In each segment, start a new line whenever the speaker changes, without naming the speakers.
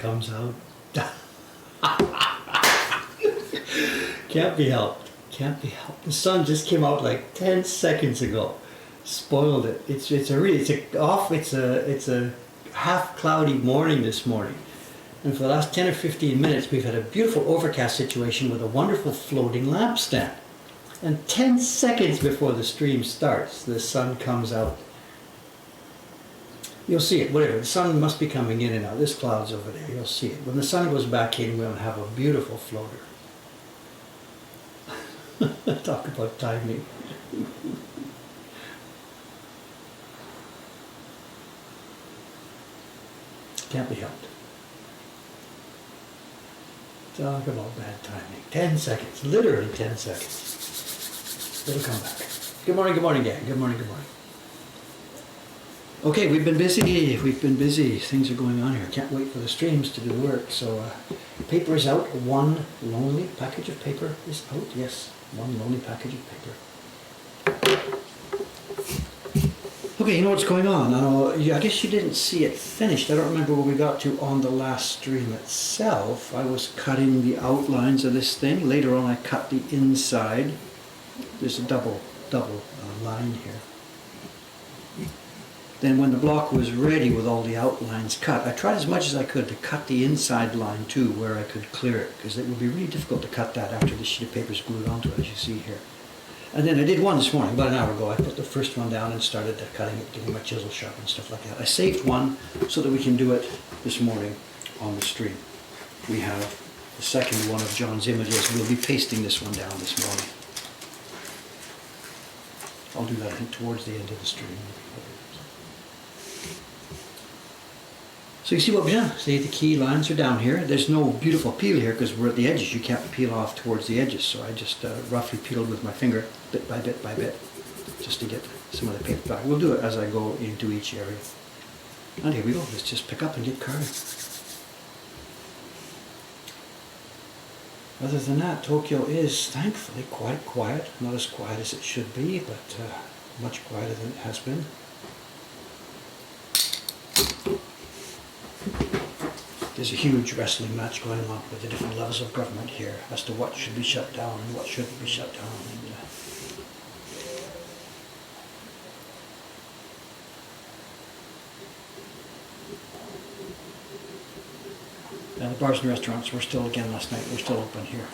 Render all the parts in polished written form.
comes out. Can't be helped. Can't be helped. The sun just came out like 10 seconds ago. Spoiled it. It's a half cloudy morning this morning. And for the last 10 or 15 minutes we've had a beautiful overcast situation with a wonderful floating lampstand. And 10 seconds before the stream starts, the sun comes out. You'll see it, whatever. The sun must be coming in and out. This cloud's over there. You'll see it. When the sun goes back in, we'll have a beautiful floater. Talk about timing. Can't be helped. Talk about bad timing. 10 seconds. Literally 10 seconds. It'll come back. Good morning, gang. Good morning. Okay, we've been busy. Things are going on here. Can't wait for the streams to do the work. So, paper is out. One lonely package of paper is out. Yes, one lonely package of paper. Okay, you know what's going on. I guess you didn't see it finished. I don't remember where we got to on the last stream itself. I was cutting the outlines of this thing. Later on, I cut the inside. There's a double line here. Then when the block was ready with all the outlines cut, I tried as much as I could to cut the inside line too, where I could clear it, because it would be really difficult to cut that after the sheet of paper is glued onto it, as you see here. And then I did one this morning, about an hour ago. I put the first one down and started cutting it, getting my chisel sharp and stuff like that. I saved one so that we can do it this morning on the stream. We have the second one of John's images. We'll be pasting this one down this morning. I'll do that, I think, towards the end of the stream. So you see what we've done? See, the key lines are down here. There's no beautiful peel here because we're at the edges. You can't peel off towards the edges. So I just roughly peeled with my finger, bit by bit, just to get some of the paper back. We'll do it as I go into each area. And here we go. Let's just pick up and get carving. Other than that, Tokyo is thankfully quite quiet. Not as quiet as it should be, but much quieter than it has been. There's a huge wrestling match going on with the different levels of government here as to what should be shut down and what shouldn't be shut down. And the bars and restaurants were still, again last night, we're still open here.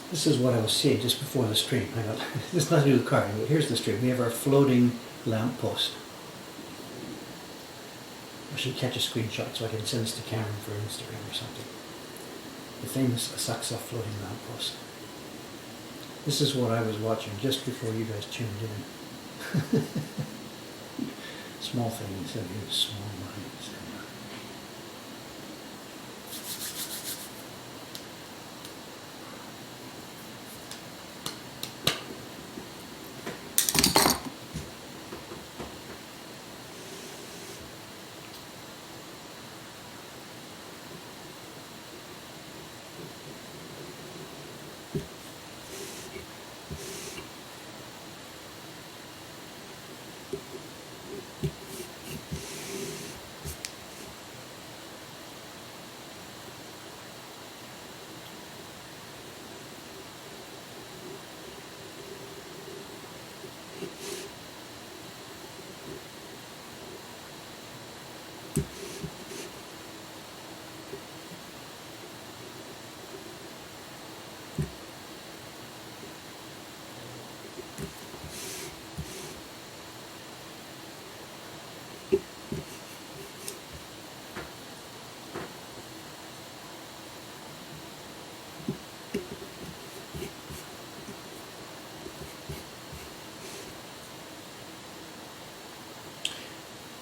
This is what I was seeing just before the stream. I got, this has nothing to do with carving, but here's the stream. We have our floating lamp post. I should catch a screenshot so I can send this to Cameron for Instagram or something. The famous Asakusa floating lamp post. This is what I was watching just before you guys tuned in. Small things that use small minds.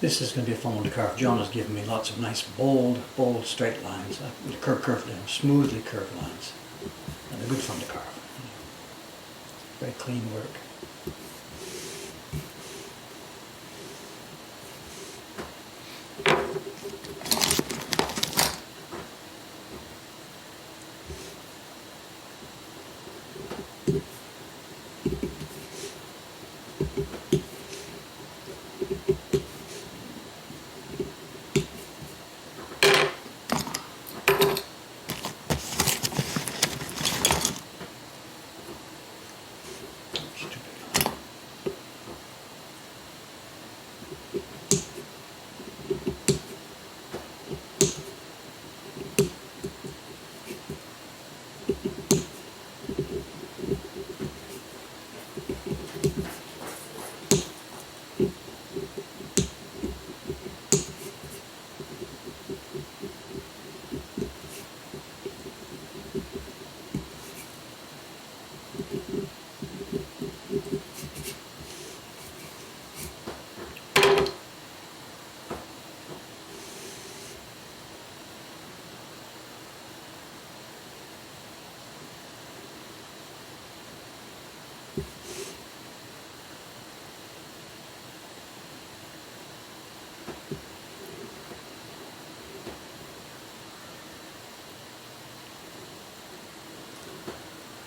This is going to be a fun one to carve. John has given me lots of nice bold straight lines, curved, smoothly curved lines. And they're good fun to carve. Very clean work.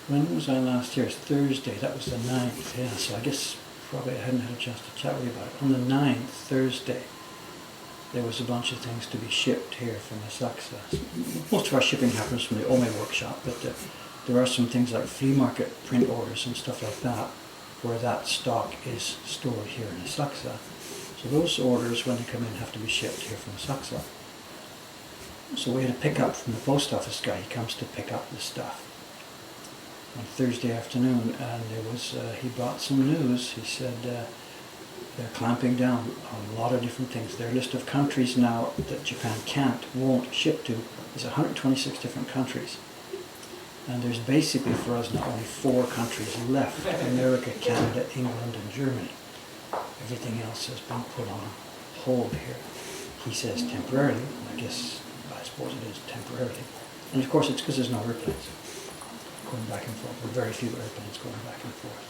When was I last here? It's Thursday. That was the 9th. Yeah, so I guess probably I hadn't had a chance to chat with you about it. On the 9th, Thursday, there was a bunch of things to be shipped here from Asakusa. Most of our shipping happens from the Ome workshop, but there are some things like flea market print orders and stuff like that, where that stock is stored here in Asakusa. So those orders, when they come in, have to be shipped here from Asakusa. So we had a pickup from the post office guy. He comes to pick up the stuff on Thursday afternoon, and he brought some news. He said they're clamping down on a lot of different things. Their list of countries now that Japan won't ship to is 126 different countries. And there's basically for us now only 4 countries left: America, Canada, England, and Germany. Everything else has been put on hold here. He says temporarily. I suppose it is temporarily. And of course it's because there's no airplanes going back and forth, or very few airplanes going back and forth.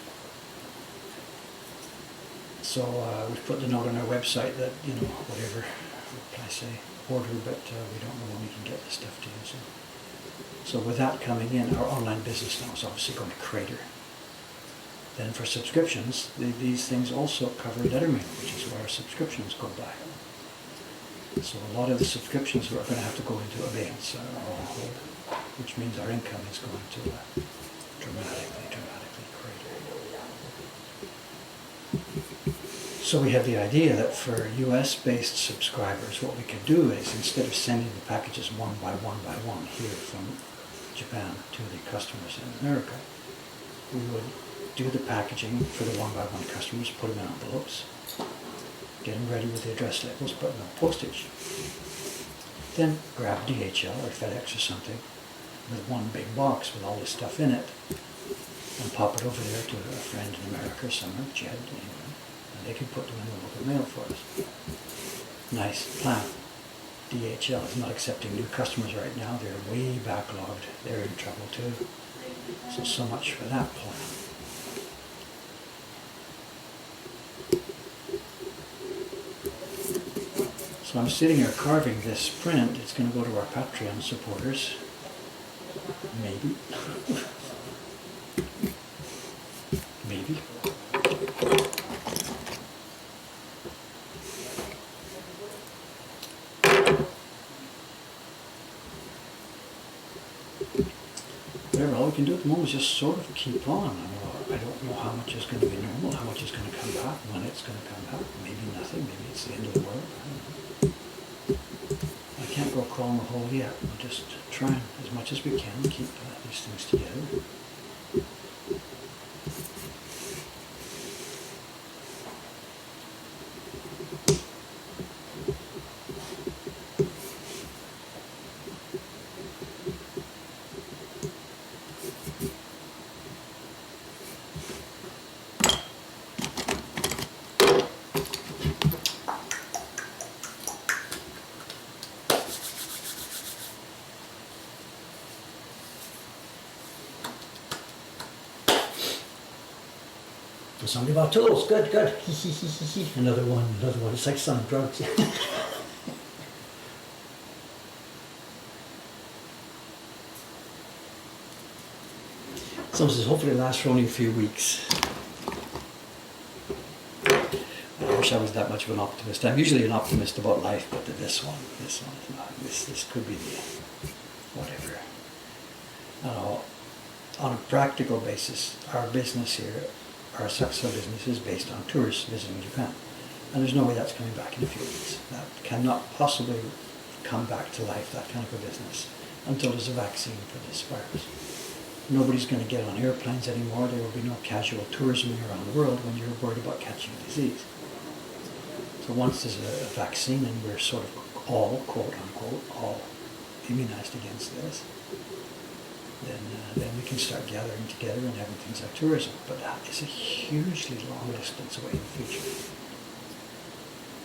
So we've put the note on our website that, whatever, what can I say, order, but we don't know when we can get the stuff to you. So with that coming in, our online business now is obviously going to crater. Then for subscriptions, these things also cover Lettermail, which is where our subscriptions go by. So a lot of the subscriptions are going to have to go into abeyance or on hold, which means our income is going to dramatically crater. So we had the idea that for US-based subscribers, what we could do is, instead of sending the packages one by one here from Japan to the customers in America, we would do the packaging for the one-by-one customers, put them in envelopes, get them ready with the address labels, but no postage. Then grab DHL or FedEx or something with one big box with all this stuff in it, and pop it over there to a friend in America or somewhere, Jed, and they can put them in the local mail for us. Nice plan. DHL is not accepting new customers right now. They're way backlogged. They're in trouble too. So much for that plan. So I'm sitting here carving this print. It's going to go to our Patreon supporters. Maybe. Maybe. Whatever, all we can do at the moment is just sort of keep on. I don't know how much is going to be normal, how much is going to come back, when it's going to come back. Maybe nothing, maybe it's the end of the world. I don't know. I can't go crawling the hole yet. We're just trying as much as we can to keep these things together. So somebody bought tools, good, good. Another one, another one. It's like selling drugs. Someone says, hopefully it lasts for only a few weeks. I wish I was that much of an optimist. I'm usually an optimist about life, but this one is not. This could be the whatever. On a practical basis, our business here, our successful business is based on tourists visiting Japan. And there's no way that's coming back in a few weeks. That cannot possibly come back to life, that kind of a business, until there's a vaccine for this virus. Nobody's going to get on airplanes anymore. There will be no casual tourism around the world when you're worried about catching a disease. So once there's a vaccine and we're sort of all, quote unquote, all immunized against this, then we can start gathering together and having things like tourism. But that is a hugely long distance away in the future.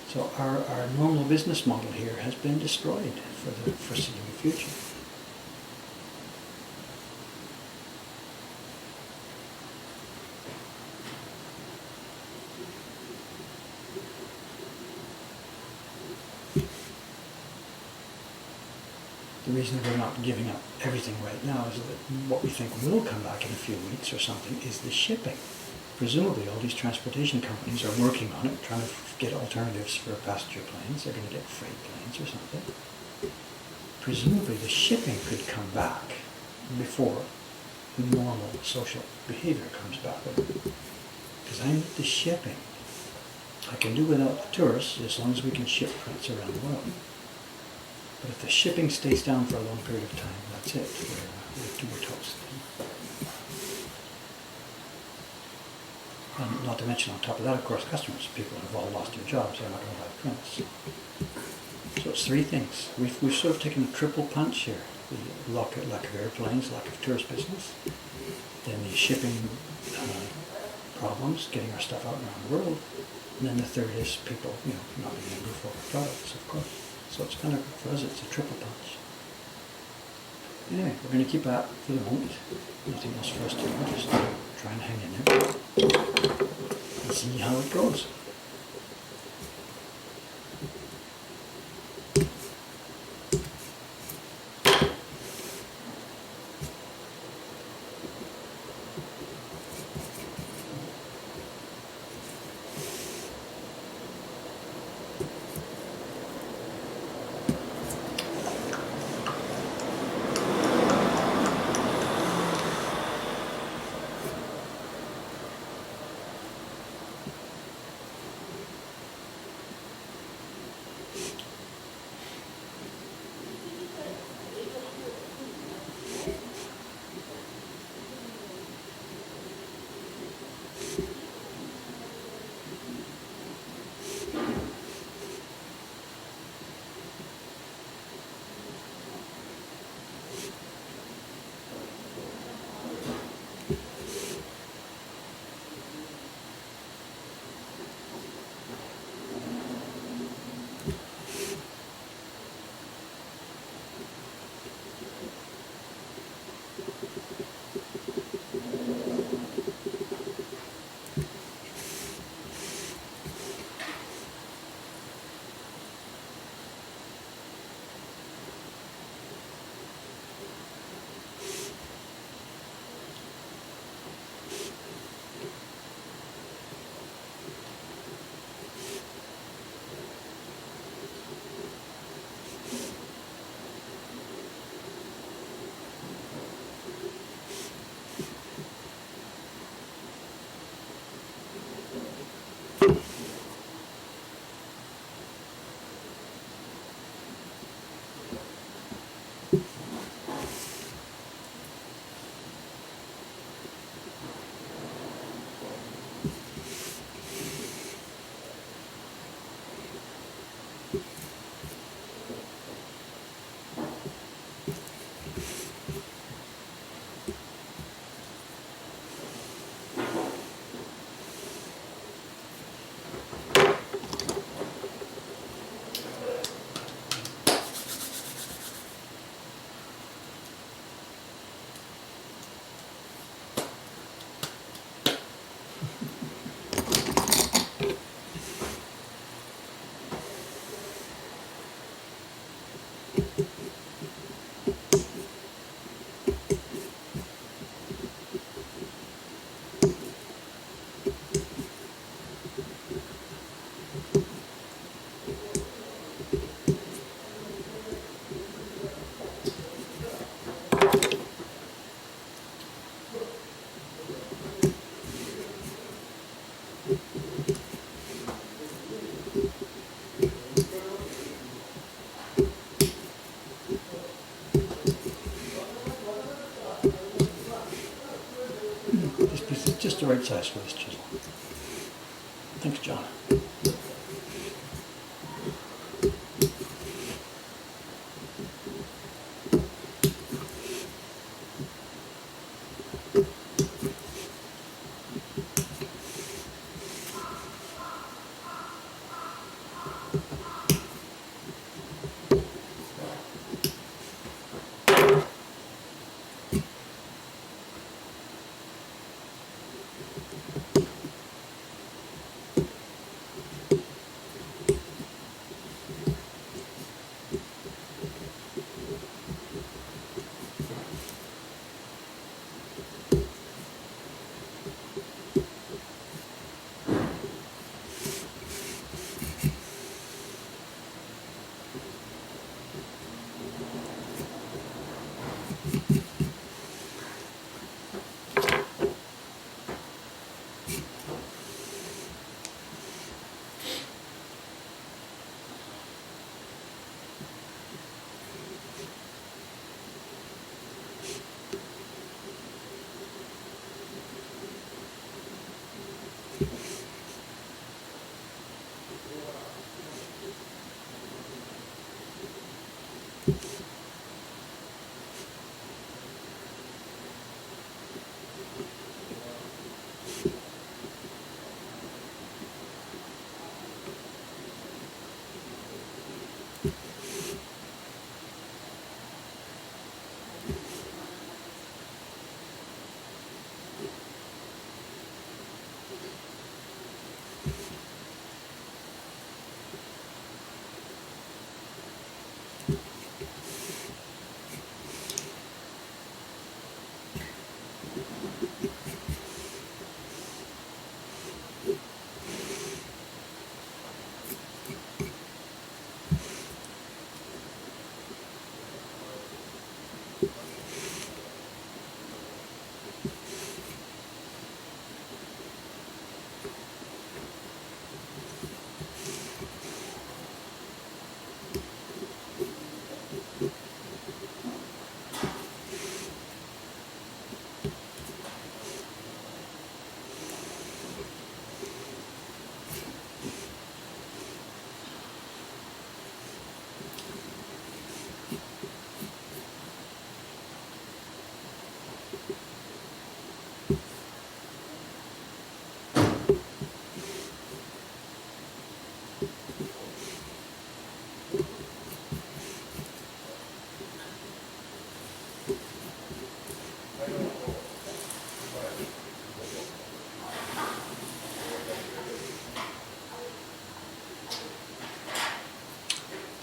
So our normal business model here has been destroyed for the foreseeable future. The reason we're not giving up everything right now is that what we think will come back in a few weeks or something is the shipping. Presumably all these transportation companies are working on it, trying to get alternatives for passenger planes. They're going to get freight planes or something. Presumably the shipping could come back before normal social behavior comes back. Because I need the shipping. I can do without the tourists as long as we can ship prints around the world. But if the shipping stays down for a long period of time, that's it. We're toast. And not to mention, on top of that, of course, customers. People have all lost their jobs. They're not going to buy prints. So it's three things. We've sort of taken a triple punch here. The lack of airplanes, lack of tourist business, then the shipping problems, getting our stuff out around the world, and then the third is people, not being able to move forward products, of course. So it's kind of, for us, it's a triple punch. Anyway, we're going to keep at for the moment. Nothing else for us to do, just try and hang in there and see how it goes. the right size for this chisel. Thanks, John.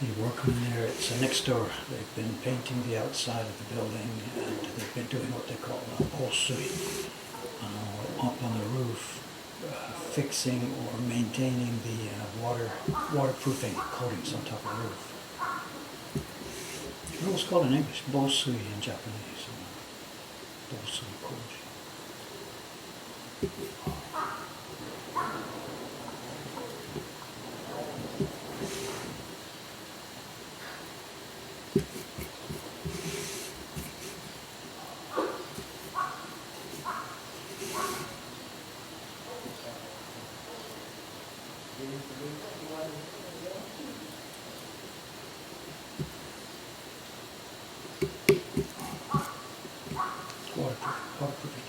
The workmen there, it's next door. They've been painting the outside of the building, and they've been doing what they call bolsui up on the roof, fixing or maintaining the waterproofing coatings on top of the roof. What was called in English? Bolsui in Japanese. Bolsui koji. Waterproofing.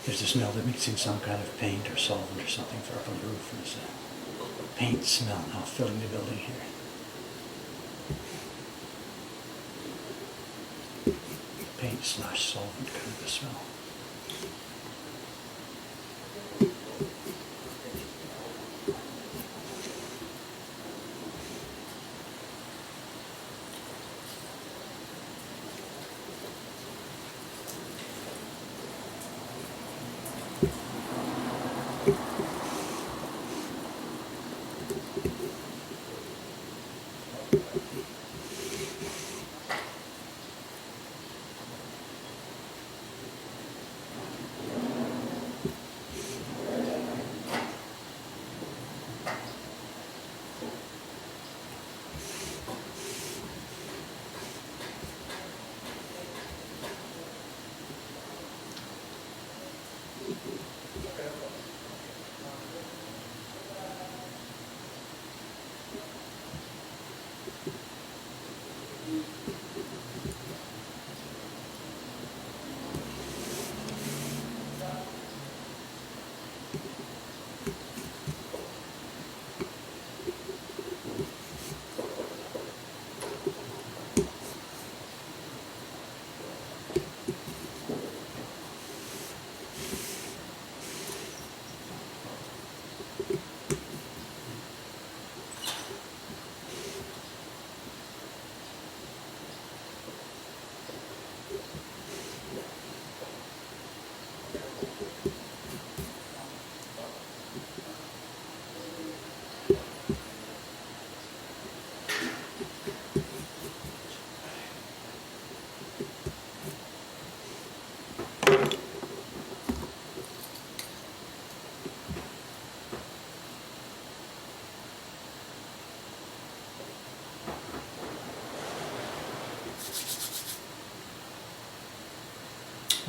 There's a smell they're mixing some kind of paint or solvent or something for up on the roof. There's a paint smell now filling the building here. Paint / solvent kind of a smell.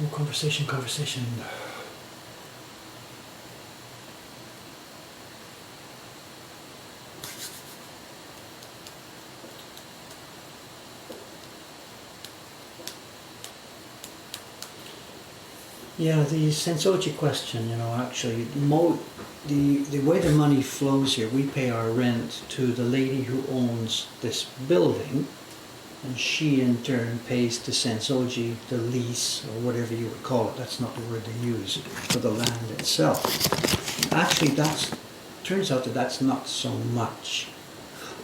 Oh, conversation. Yeah, the Sensoji question, actually, the way the money flows here, we pay our rent to the lady who owns this building, and she in turn pays to Sensoji the lease, or whatever you would call it. That's not the word they use, for the land itself. Actually, turns out that that's not so much.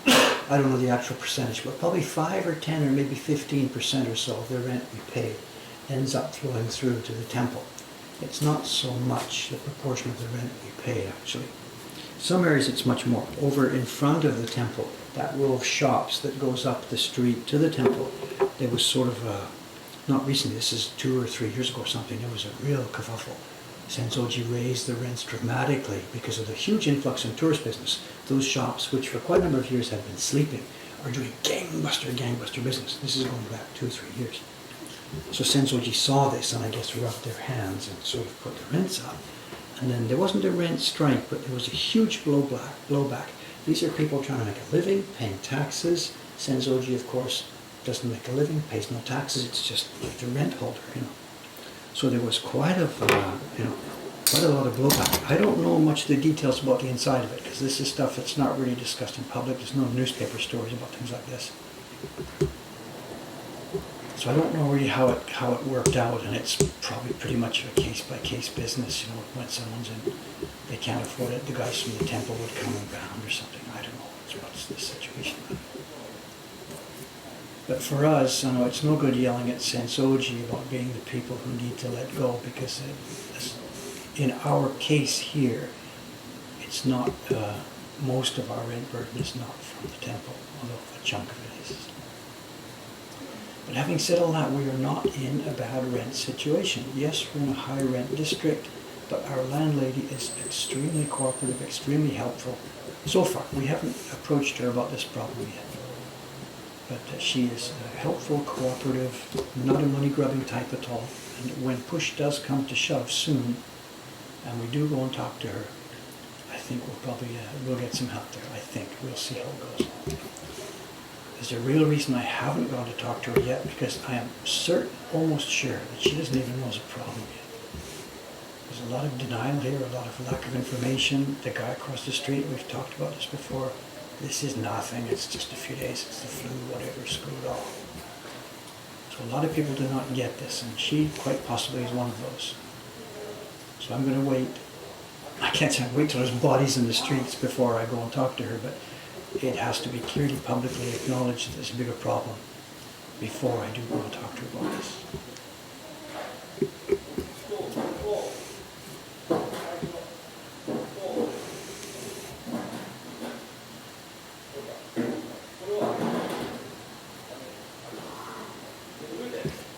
I don't know the actual percentage, but probably 5 or 10 or maybe 15% or so of the rent we pay ends up flowing through to the temple. It's not so much the proportion of the rent we pay, actually. Some areas it's much more. Over in front of the temple, that row of shops that goes up the street to the temple, there was sort of a, not recently, this is 2 or 3 years ago or something, there was a real kerfuffle. Sensoji raised the rents dramatically because of the huge influx in tourist business. Those shops, which for quite a number of years had been sleeping, are doing gangbuster business. This is going back 2 or 3 years. So Sensoji saw this and I guess rubbed their hands and sort of put the rents up. And then there wasn't a rent strike, but there was a huge blowback. These are people trying to make a living, paying taxes. Sensoji, of course, doesn't make a living, pays no taxes. It's just like the rent holder, So there was quite a lot of blowback. I don't know much of the details about the inside of it because this is stuff that's not really discussed in public. There's no newspaper stories about things like this. So I don't know really how it worked out, and it's probably pretty much a case-by-case business. When someone's in, they can't afford it, the guys from the temple would come around or something. I don't know what's the situation. But for us, it's no good yelling at Sensoji about being the people who need to let go, because in our case here, it's not, most of our rent burden is not from the temple, although a chunk of it is. But having said all that, we are not in a bad rent situation. Yes, we're in a high rent district, but our landlady is extremely cooperative, extremely helpful. So far, we haven't approached her about this problem yet. But she is helpful, cooperative, not a money-grubbing type at all. And when push does come to shove soon, and we do go and talk to her, I think we'll get some help there. I think. We'll see how it goes. There's a real reason I haven't gone to talk to her yet, because I am almost sure that she doesn't even know there's a problem yet. There's a lot of denial here, a lot of lack of information. The guy across the street, we've talked about this before, this is nothing, it's just a few days, it's the flu, whatever, screw it all. So a lot of people do not get this, and she quite possibly is one of those. So I'm going to wait. I can't say wait till there's bodies in the streets before I go and talk to her, but it has to be clearly publicly acknowledged that there's a bigger problem before I do go and talk to her about this.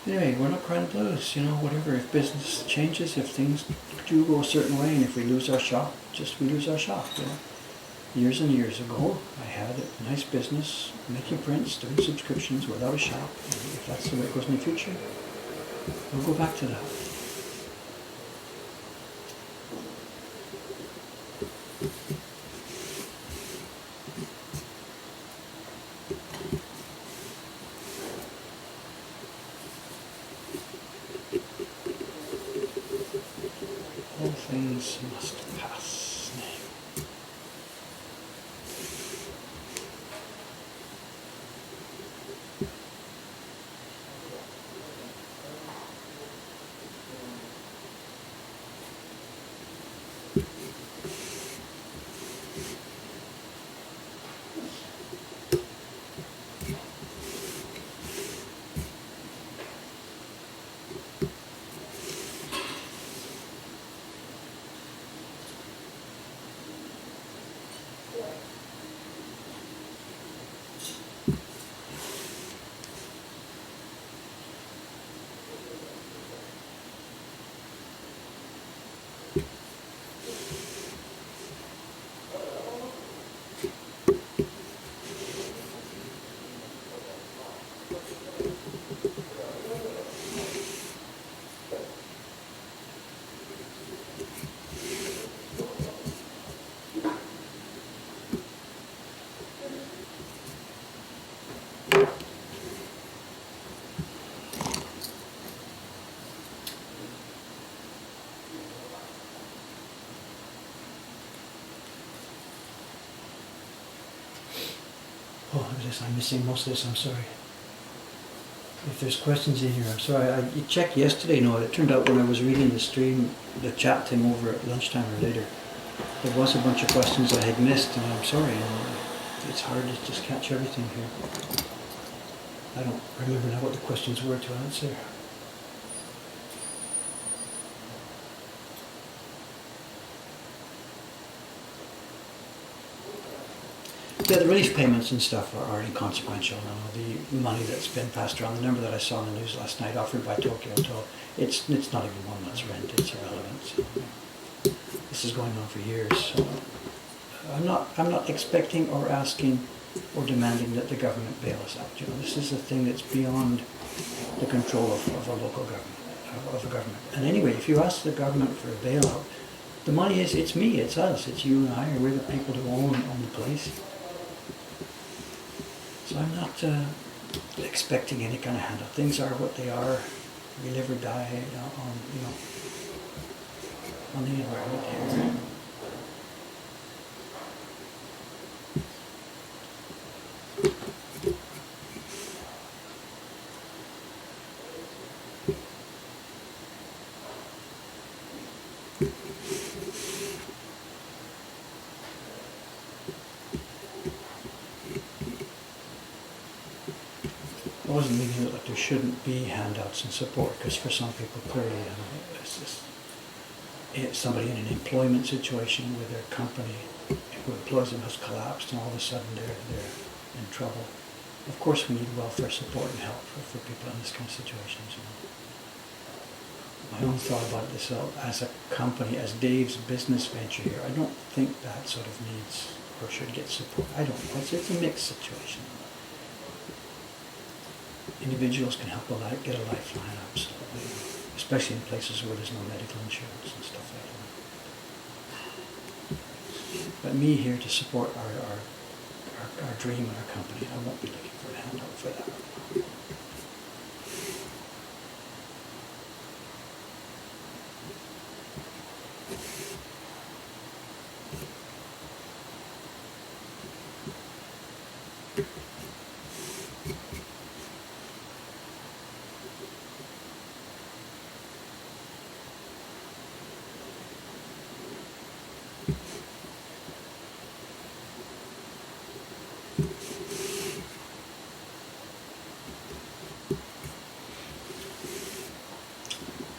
Anyway, we're not crying blues, whatever. If business changes, if things do go a certain way, and if we lose our shop, we lose our shop, Years and years ago, I had a nice business, making prints, doing subscriptions without a shop. And if that's the way it goes in the future, we'll go back to that. All things must pass name. Oh, look at this, I'm missing most of this, I'm sorry. If there's questions in here, I'm sorry. I checked yesterday, no, it turned out when I was reading the stream, the chat thing over at lunchtime or later, there was a bunch of questions I had missed, and I'm sorry, it's hard to just catch everything here. I don't remember now what the questions were to answer. Yeah, the relief payments and stuff are inconsequential. The money that's been passed around, the number that I saw in the news last night offered by Tokyo Toll, it's not even 1 month's rent, it's irrelevant. So, this is going on for years. So I'm not expecting or asking or demanding that the government bail us out. You know, this is a thing that's beyond the control of a local government, of a government. And anyway, if you ask the government for a bailout, the money is, it's me, it's us, it's you and I, we're the people who own the place. So I'm not expecting any kind of handout. Things are what they are. We live or die on the environment here. I wasn't meaning that there shouldn't be handouts and support, because for some people clearly it's somebody in an employment situation where their company who employs them has collapsed and all of a sudden they're in trouble. Of course we need welfare support and help for people in this kind of situations. You know. My own thought about this as a company, as Dave's business venture here, I don't think that sort of needs or should get support. I don't know. It's a mixed situation. Individuals can help get a lifeline, absolutely, especially in places where there's no medical insurance and stuff like that. But me here to support our dream and our company, I won't be looking for a handout for that.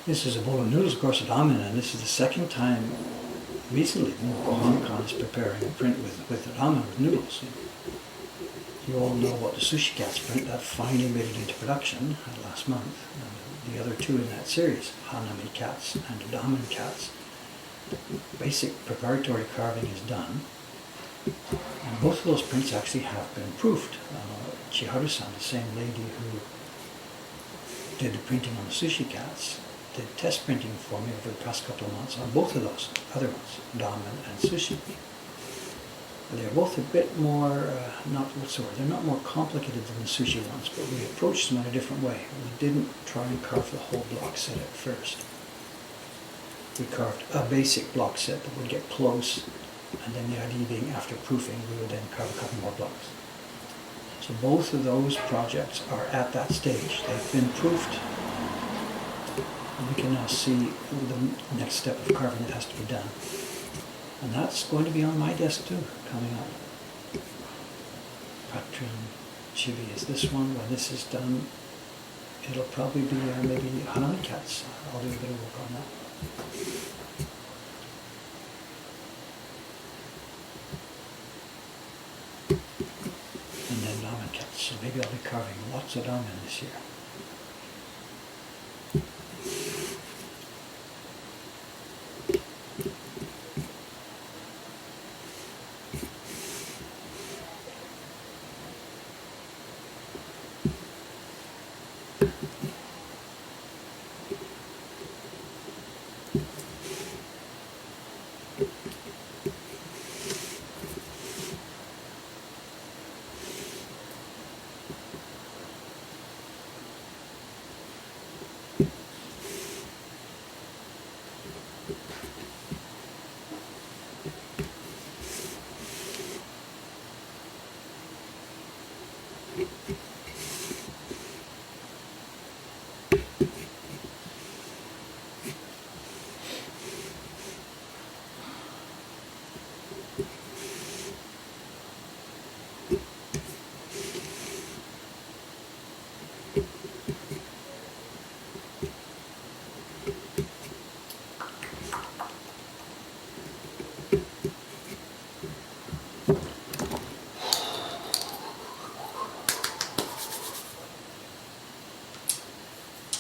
This is a bowl of noodles, of course, at Amin, and this is the second time recently Hong Kong is preparing a print with ramen with noodles. You all know about the Sushi Cats print that finally made it into production last month. And the other two in that series, Hanami Cats and Ramen Cats. Basic preparatory carving is done. And both of those prints actually have been proofed. Chiharu-san, the same lady who did the printing on the Sushi Cats, did test printing for me over the past couple of months on both of those other ones, ramen and sushi. They're both a bit more, they're not more complicated than the sushi ones, but we approached them in a different way. We didn't try and carve the whole block set at first. we carved a basic block set that would get close, and then the idea being after proofing, we would then carve a couple more blocks. So both of those projects are at that stage. They've been proofed, and we can now see the next step of carving that has to be done. And that's going to be on my desk too, coming up. Patron Chibi is this one. When this is done, it'll probably be maybe Hanami Cats. I'll do a bit of work on that. And then Ramen Cats. So maybe I'll be carving lots of ramen this year.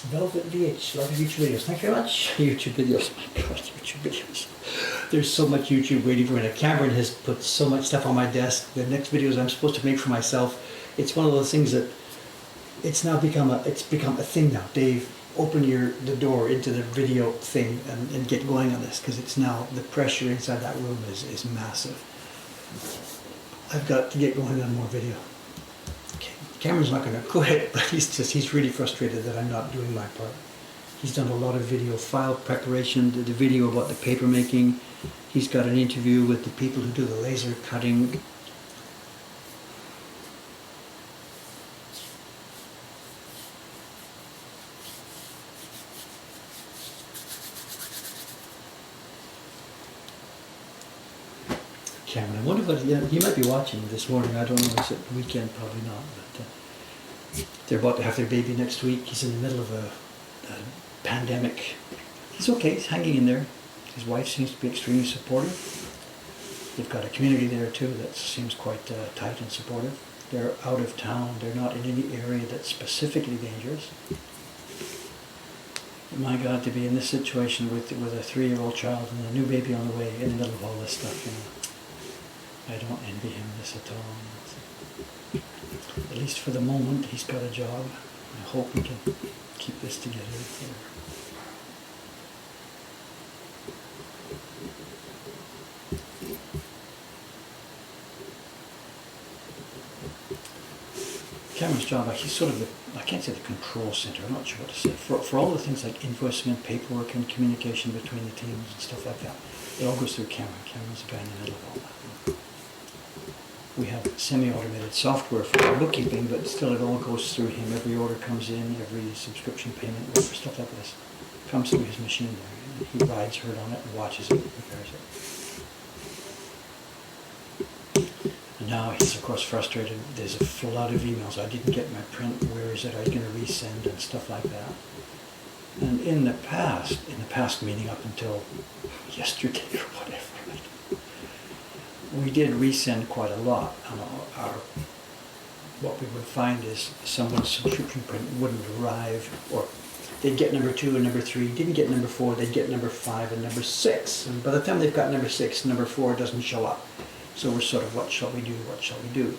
Velvet VH, love YouTube videos. Thank you very much. YouTube videos. My God, YouTube videos. There's so much YouTube waiting for me. Cameron has put so much stuff on my desk. The next videos I'm supposed to make for myself. It's one of those things that it's become a thing now. Dave, open the door into the video thing and get going on this, because it's now, the pressure inside that room is massive. I've got to get going on more video. Cameron's not going to quit, but he's really frustrated that I'm not doing my part. He's done a lot of video file preparation, the video about the paper making. He's got an interview with the people who do the laser cutting. Cameron, I wonder what, he might be watching this morning. I don't know, is it weekend? Probably not, but they're about to have their baby next week. He's in the middle of a pandemic. He's okay, he's hanging in there. His wife seems to be extremely supportive. They've got a community there too that seems quite tight and supportive. They're out of town, they're not in any area that's specifically dangerous. My God, to be in this situation with a 3-year-old child and a new baby on the way in the middle of all this stuff, you know. I don't envy him this at all. At least for the moment, he's got a job. I hope we can keep this together. Cameron's job, he's sort of I can't say the control center, I'm not sure what to say. For all the things like invoicing and paperwork and communication between the teams and stuff like that, it all goes through Cameron. Cameron's the guy in the middle of all that. We have semi-automated software for our bookkeeping, but still it all goes through him. Every order comes in, every subscription payment, whatever, stuff like this, comes through his machine there. He rides herd on it and watches it and prepares it. And now he's of course frustrated. There's a flood of emails. I didn't get my print. Where is it? Are you going to resend and stuff like that? And in the past meaning up until yesterday or whatever, we did resend quite a lot. What we would find is someone's subscription print wouldn't arrive, or they'd get number 2 and number 3, didn't get number 4, they'd get number 5 and number 6. And by the time they've got number 6, number 4 doesn't show up. So we're sort of, what shall we do, what shall we do?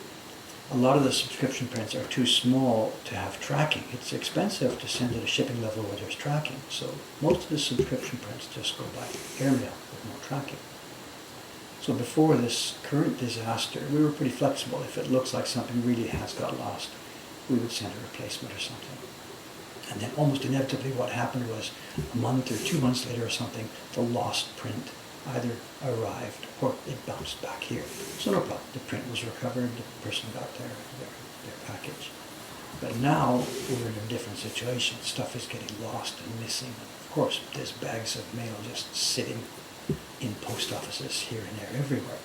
A lot of the subscription prints are too small to have tracking. It's expensive to send at a shipping level where there's tracking. So most of the subscription prints just go by airmail with no tracking. So before this current disaster, we were pretty flexible. If it looks like something really has got lost, we would send a replacement or something. And then almost inevitably what happened was a month or 2 months later or something, the lost print either arrived or it bounced back here. So no problem, the print was recovered, the person got their package. But now we're in a different situation. Stuff is getting lost and missing. Of course, there's bags of mail just sitting in post offices here and there, everywhere.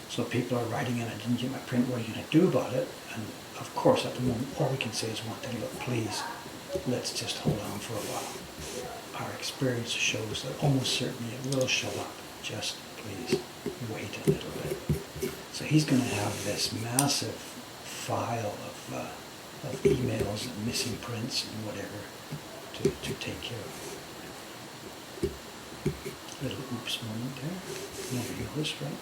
So people are writing in, I didn't get my print, what are you going to do about it? And of course, at the moment, all we can say is one thing, look, please, let's just hold on for a while. Our experience shows that almost certainly it will show up. Just please wait a little bit. So he's going to have this massive file of emails and missing prints and whatever to take care of. Little oops moment there. Never yours, right?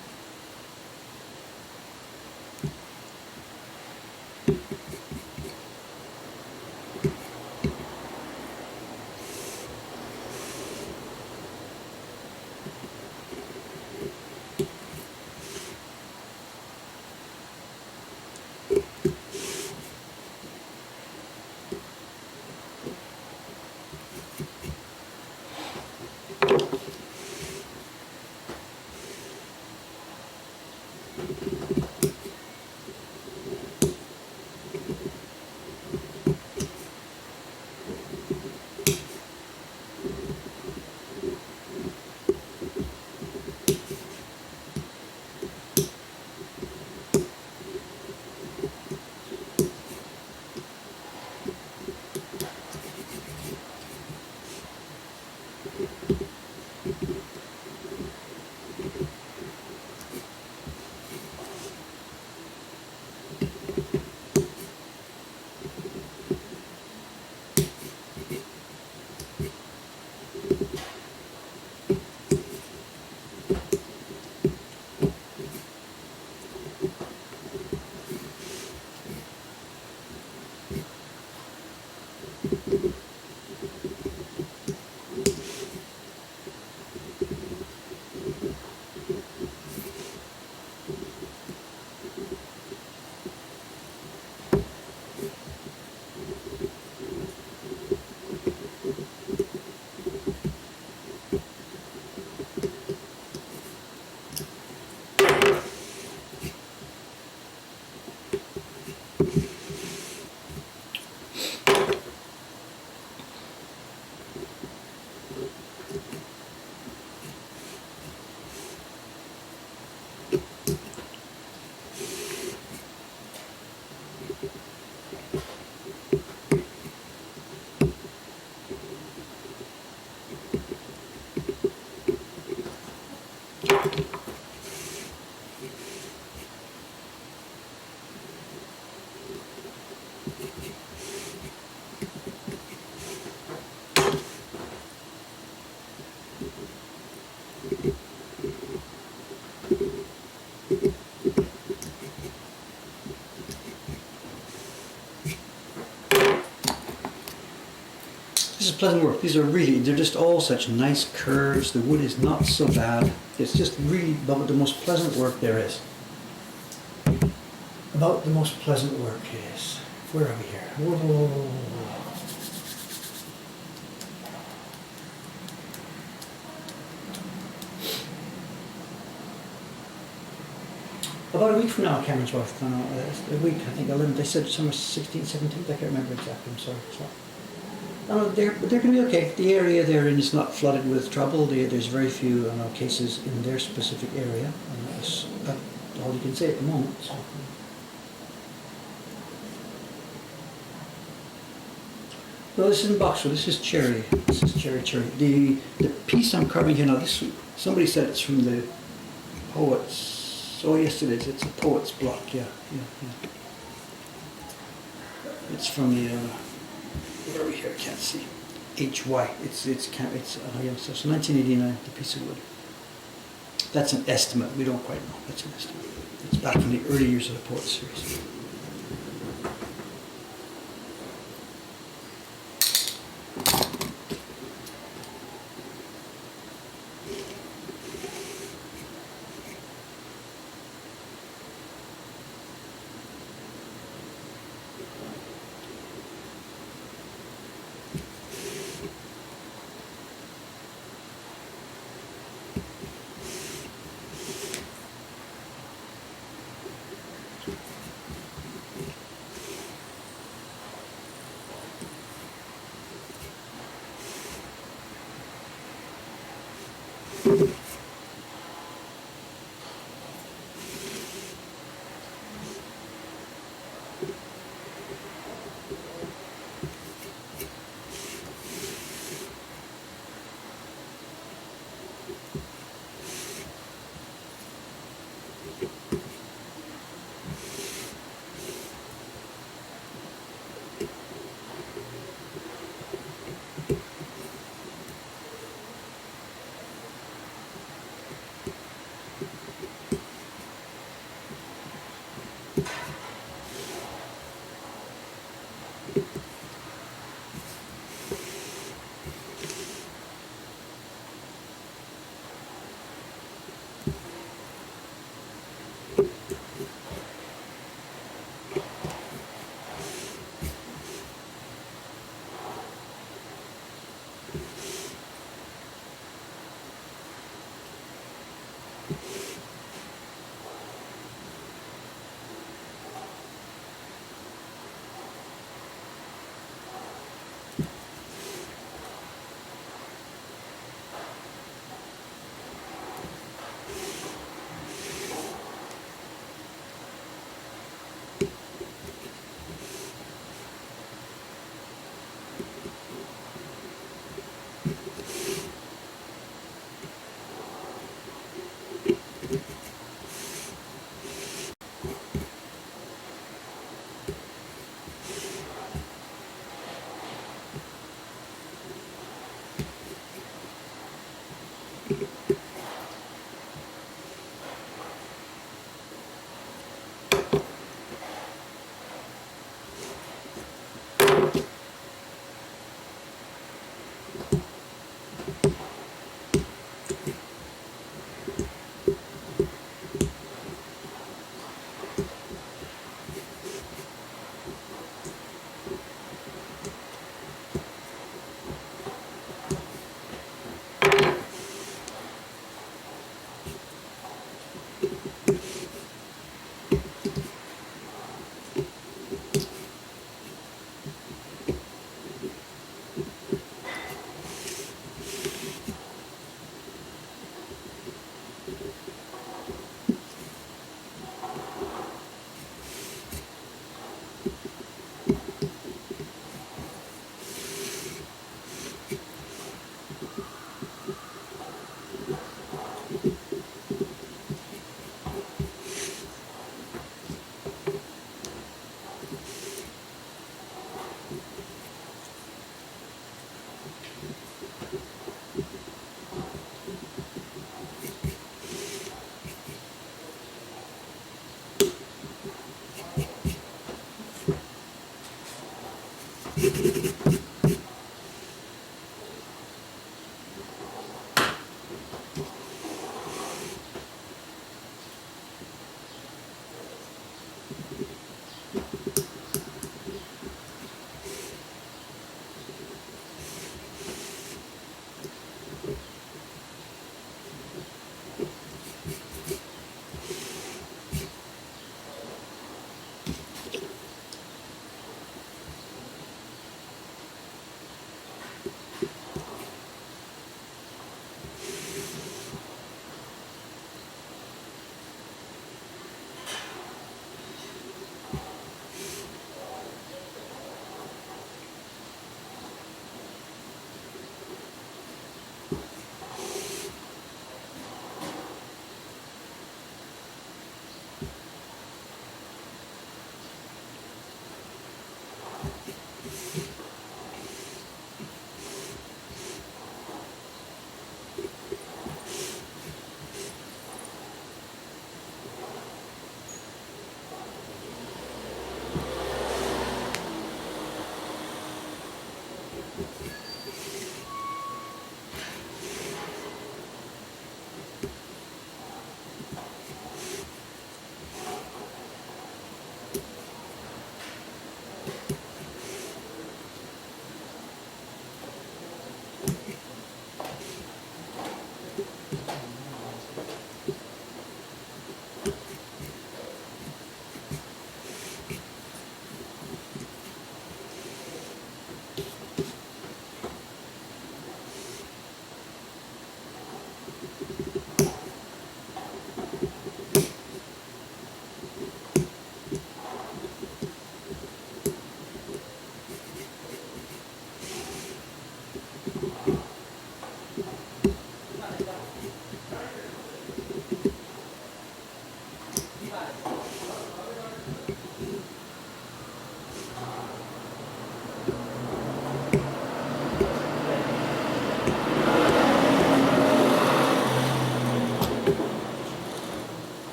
This is pleasant work. These are really, they're just all such nice curves. The wood is not so bad. It's just really about the most pleasant work there is. About the most pleasant work it is. Where are we here? Whoa, whoa, whoa, whoa. About a week from now, Cameron's wife, a week, I think, 11th, they said somewhere 16th, 17th, I can't remember exactly, I'm sorry. They're going to be okay. The area they're in is not flooded with trouble. There's very few cases in their specific area, and that's all you can say at the moment. So. No, this isn't boxwood. This is cherry. This is cherry. The piece I'm carving here now. Somebody said it's from the poets. Oh yes, it is. It's a poet's block. Yeah. It's from the. Where are we here? I can't see. HY. It's so it's 1989. The piece of wood. That's an estimate. We don't quite know. That's an estimate. It's back from the early years of the Poets series.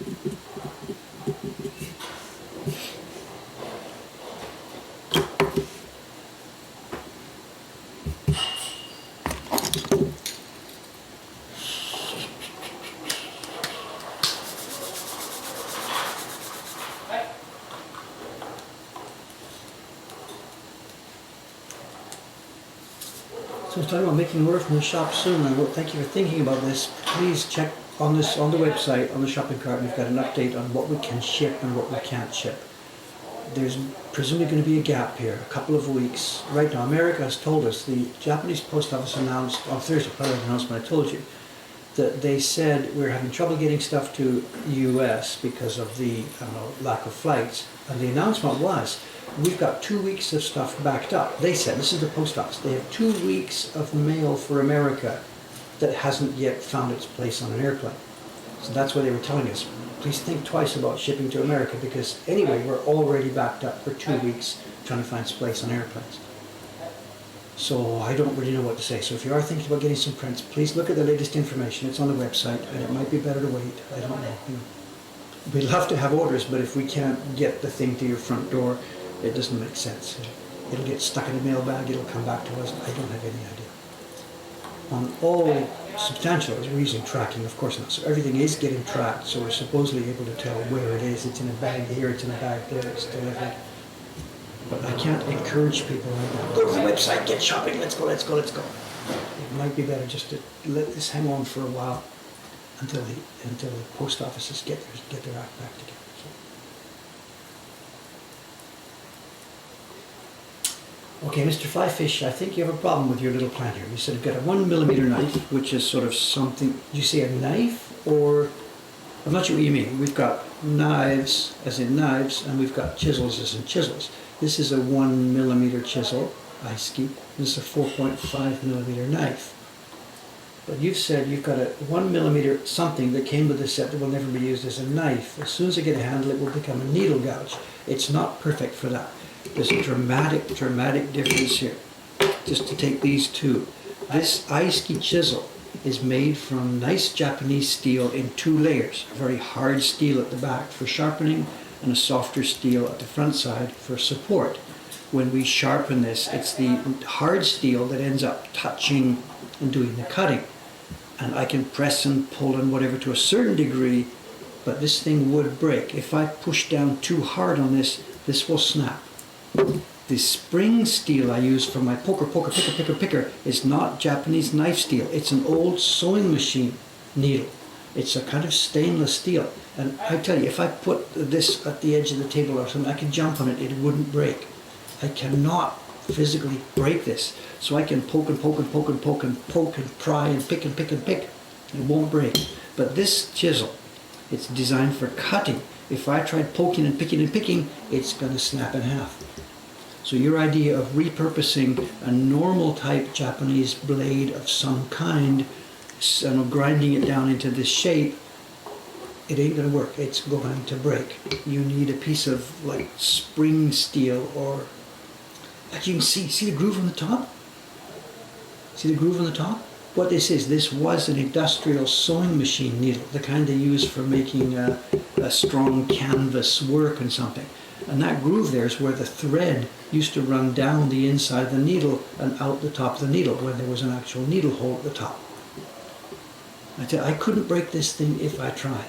So I was talking about making an order from the shop soon. I will thank you for thinking about this. Please check on this on the website, on the shopping cart. We've got an update on what we can ship and what we can't ship. There's presumably going to be a gap here, a couple of weeks. Right now, America has told us, the Japanese post office announced on Thursday, part of the announcement I told you, that they said we're having trouble getting stuff to US because of the lack of flights. And the announcement was, we've got 2 weeks of stuff backed up. They said, this is the post office, they have 2 weeks of mail for America that hasn't yet found its place on an airplane. So that's what they were telling us. Please think twice about shipping to America, because anyway, we're already backed up for 2 weeks trying to find space on airplanes. So I don't really know what to say. So if you are thinking about getting some prints, please look at the latest information. It's on the website, and it might be better to wait. I don't know. We'd love to have orders, but if we can't get the thing to your front door, it doesn't make sense. It'll get stuck in the mailbag, it'll come back to us. I don't have any idea. On all substantial, we're using tracking, of course not. So everything is getting tracked, so we're supposedly able to tell where it is. It's in a bag here, it's in a bag there, it's delivered. But I can't encourage people right now. Go to the website, get shopping, let's go, let's go, let's go. It might be better just to let this hang on for a while until the post offices get their act back together. So. Okay, Mr. Flyfish, I think you have a problem with your little plan here. You said you've got a 1mm knife, which is sort of something. Did you say a knife, or I'm not sure what you mean. We've got knives, as in knives, and we've got chisels, as in chisels. This is a 1mm chisel, Aiseki. This is a 4.5mm knife. But you've said you've got a 1mm something that came with the set that will never be used as a knife. As soon as I get a handle, it will become a needle gouge. It's not perfect for that. There's a dramatic difference here. Just to take these two. This Aiseki chisel is made from nice Japanese steel in 2 layers. A very hard steel at the back for sharpening, and a softer steel at the front side for support. When we sharpen this, it's the hard steel that ends up touching and doing the cutting. And I can press and pull and whatever to a certain degree, but this thing would break. If I push down too hard on this, this will snap. The spring steel I use for my picker is not Japanese knife steel. It's an old sewing machine needle. It's a kind of stainless steel. And I tell you, if I put this at the edge of the table or something, I could jump on it, it wouldn't break. I cannot physically break this. So I can poke and poke and poke and poke and poke and pry and pick and pick and pick. It won't break. But this chisel, it's designed for cutting. If I tried poking and picking, it's going to snap in half. So your idea of repurposing a normal type Japanese blade of some kind, and grinding it down into this shape, it ain't going to work. It's going to break. You need a piece of like spring steel, or like you can see the groove on the top? See the groove on the top? What this is, this was an industrial sewing machine needle, the kind they use for making a strong canvas work and something. And that groove there is where the thread used to run down the inside of the needle and out the top of the needle, where there was an actual needle hole at the top. I tell you, I couldn't break this thing if I tried.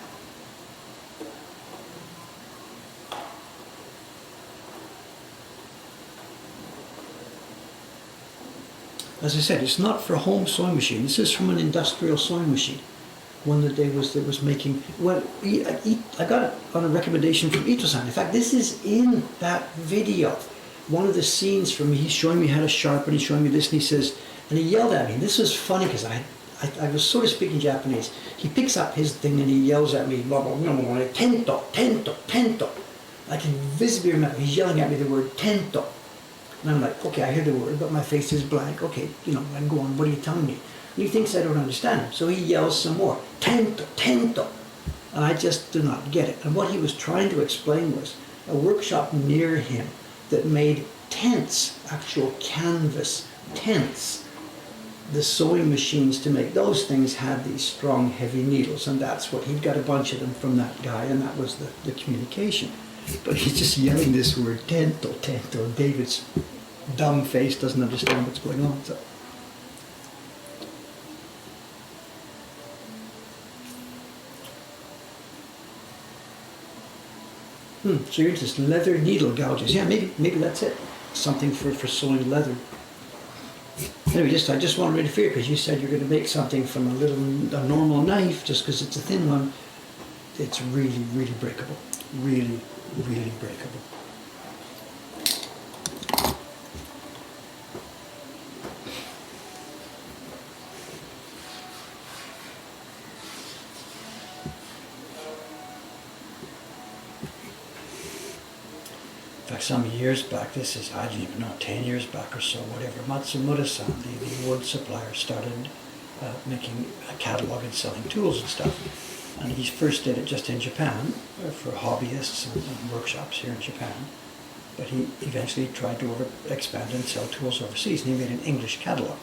As I said, it's not for a home sewing machine. This is from an industrial sewing machine, one that was making. Well, I got it on a recommendation from Ito-san. In fact, this is in that video. One of the scenes from me, he's showing me how to sharpen. He's showing me this, and he says, and he yelled at me. This was funny because I was sort of speaking Japanese. He picks up his thing and he yells at me, tento, tento, tento. I can visibly remember he's yelling at me the word tento. And I'm like, okay, I hear the word, but my face is blank. Okay, I go on, what are you telling me? And he thinks I don't understand him, so he yells some more, tento, tento. And I just do not get it. And what he was trying to explain was a workshop near him that made tents, actual canvas tents, the sewing machines to make those things had these strong, heavy needles, and that's what he'd got a bunch of them from that guy, and that was the communication. But he's just yelling this word, tento, tento. David's dumb face doesn't understand what's going on. So. So you're just leather needle gouges. Yeah, maybe that's it. Something for sewing leather. Anyway, I just wanted to interfere because you said you're going to make something from a normal knife just because it's a thin one. It's really, really breakable. Really, really breakable. In fact, some years back, this is, I don't even know, 10 years back or so, whatever, Matsumura-san, the wood supplier, started making a catalog and selling tools and stuff. And he first did it just in Japan for hobbyists and workshops here in Japan. But he eventually tried to expand and sell tools overseas, and he made an English catalog.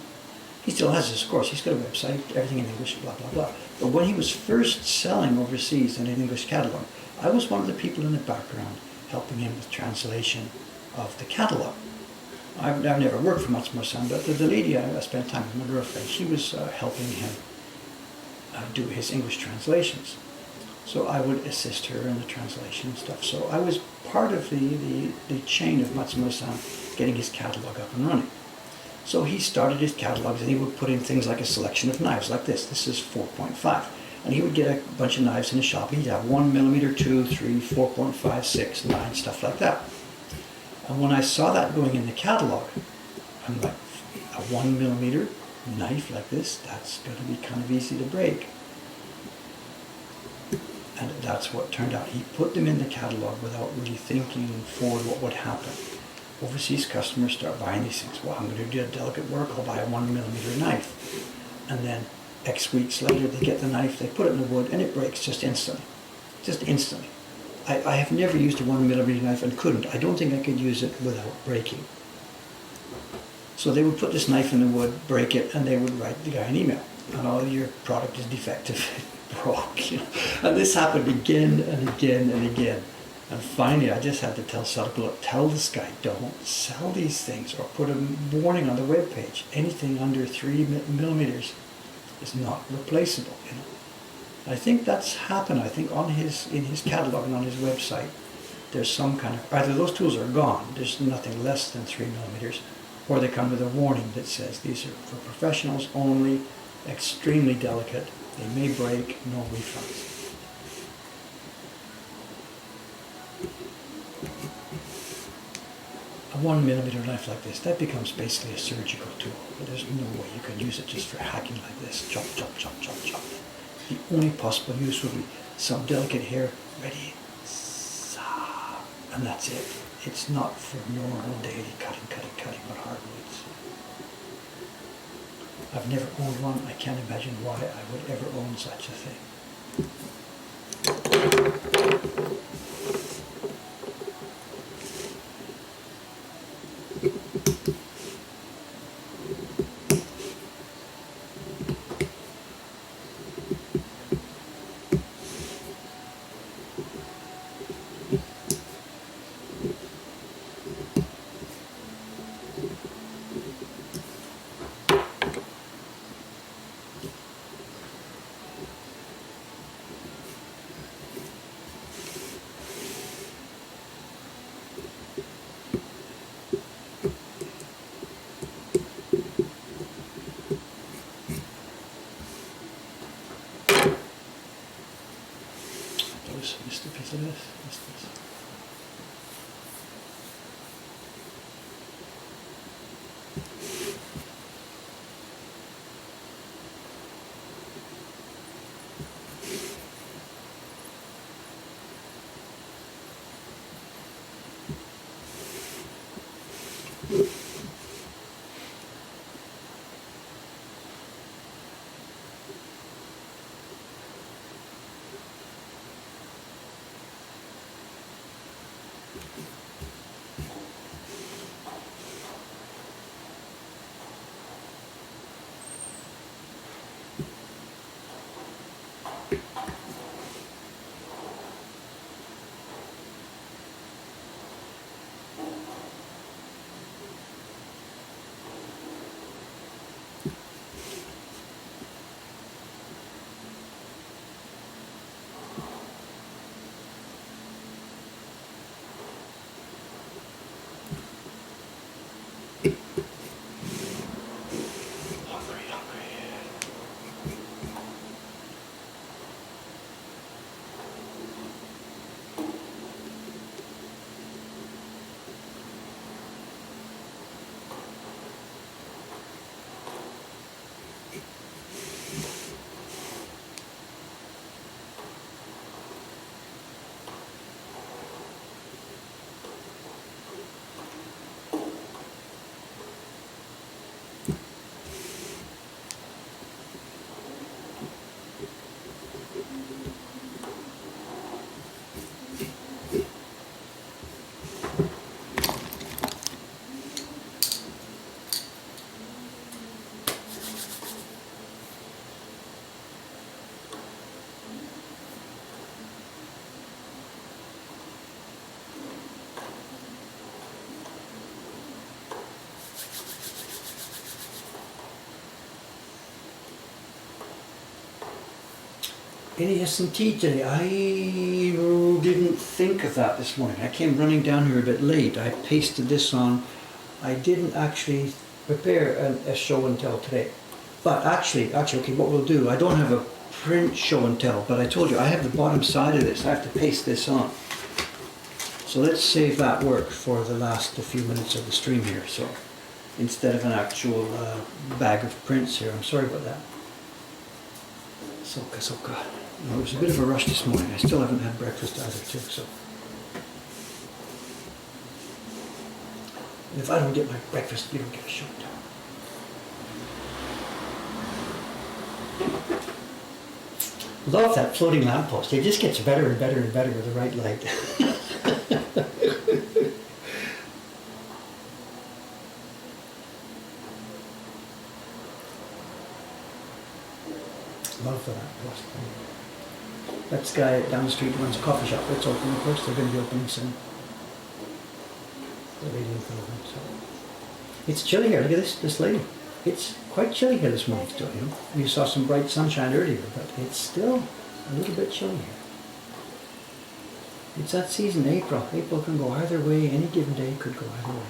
He still has this, of course. He's got a website, everything in English, blah, blah, blah. But when he was first selling overseas in an English catalog, I was one of the people in the background helping him with translation of the catalog. I've never worked for Matsumura-san, but the lady I spent time with, my girlfriend, she was helping him do his English translations. So I would assist her in the translation and stuff. So I was part of the chain of Matsumura-san getting his catalog up and running. So he started his catalogs and he would put in things like a selection of knives like this. This is 4.5. And he would get a bunch of knives in his shop. He'd have 1mm, 2, 3, 4.5, 6, 9, stuff like that. And when I saw that going in the catalog, I'm like, a 1mm knife like this, that's going to be kind of easy to break. And that's what turned out. He put them in the catalog without really thinking forward what would happen. Overseas customers start buying these things. Well, I'm going to do a delicate work, I'll buy a 1mm knife. And then X weeks later, they get the knife, they put it in the wood, and it breaks just instantly. Just instantly. I have never used a 1mm knife and couldn't. I don't think I could use it without breaking. So they would put this knife in the wood, break it, and they would write the guy an email. And oh, your product is defective, it broke. You know? And this happened again and again and again. And finally, I just had to tell Sadako, tell this guy, don't sell these things, or put a warning on the web page. Anything under 3mm is not replaceable. You know? I think that's happened. I think in his catalog and on his website, there's some kind of, either those tools are gone, there's nothing less than 3mm, or they come with a warning that says these are for professionals only, extremely delicate, they may break, no refunds. A 1mm knife like this, that becomes basically a surgical tool. There's no way you can use it just for hacking like this. Chop, chop, chop, chop, chop. The only possible use would be some delicate hair, ready, and that's it. It's not for normal daily cutting with hardwoods. I've never owned one. I can't imagine why I would ever own such a thing. Missed a piece of this. Missed this. Any S&T today? I didn't think of that this morning. I came running down here a bit late. I pasted this on. I didn't actually prepare a show and tell today. But actually, okay, what we'll do, I don't have a print show and tell, but I told you I have the bottom side of this. I have to paste this on. So let's save that work for the last few minutes of the stream here. So instead of an actual bag of prints here, I'm sorry about that. So good. No, it was a bit of a rush this morning. I still haven't had breakfast either too, so. And if I don't get my breakfast, you don't get a show and tell. Love that floating lamppost. It just gets better and better and better with the right light. Love that post. That guy down the street runs a coffee shop. It's open, of course. They're going to be opening soon. The lady in front of them. So. It's chilly here. Look at this lady. It's quite chilly here this morning still, you know. You saw some bright sunshine earlier, but it's still a little bit chilly here. It's that season, April. April can go either way. Any given day could go either way.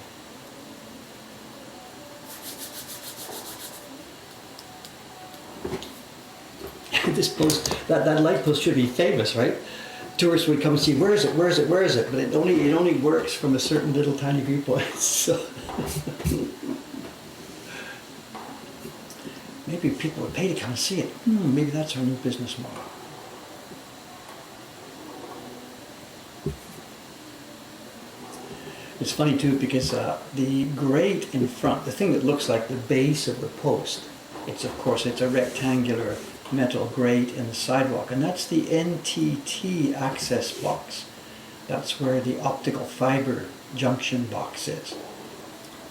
This post, that light post should be famous, right? Tourists would come and see, where is it? But it only works from a certain little tiny viewpoint. So maybe people would pay to come and see it. Maybe that's our new business model. It's funny too because the grate in front, the thing that looks like the base of the post, it's a rectangular metal grate in the sidewalk, and that's the NTT access box. That's where the optical fiber junction box is.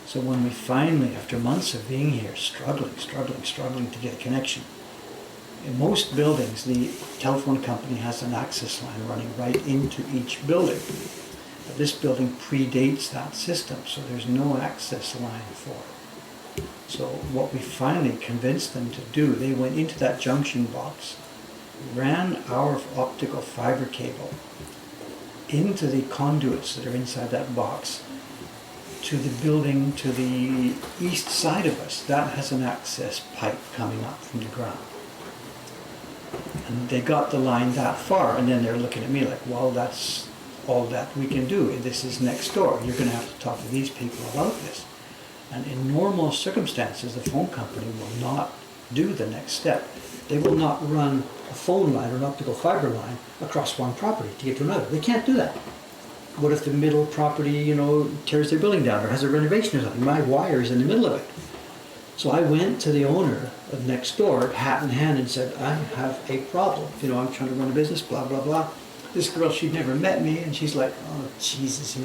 So when we finally, after months of being here, struggling to get a connection, in most buildings the telephone company has an access line running right into each building. But this building predates that system, so there's no access line for it. So what we finally convinced them to do, they went into that junction box, ran our optical fiber cable into the conduits that are inside that box to the building to the east side of us. That has an access pipe coming up from the ground. And they got the line that far, and then they're looking at me like, well, that's all that we can do. This is next door. You're going to have to talk to these people about this. And in normal circumstances, the phone company will not do the next step. They will not run a phone line or an optical fiber line across one property to get to another. They can't do that. What if the middle property, tears their building down or has a renovation or something? My wire's in the middle of it. So I went to the owner of next door, hat in hand, and said, I have a problem. I'm trying to run a business, blah, blah, blah. This girl, she'd never met me, and she's like, oh, Jesus,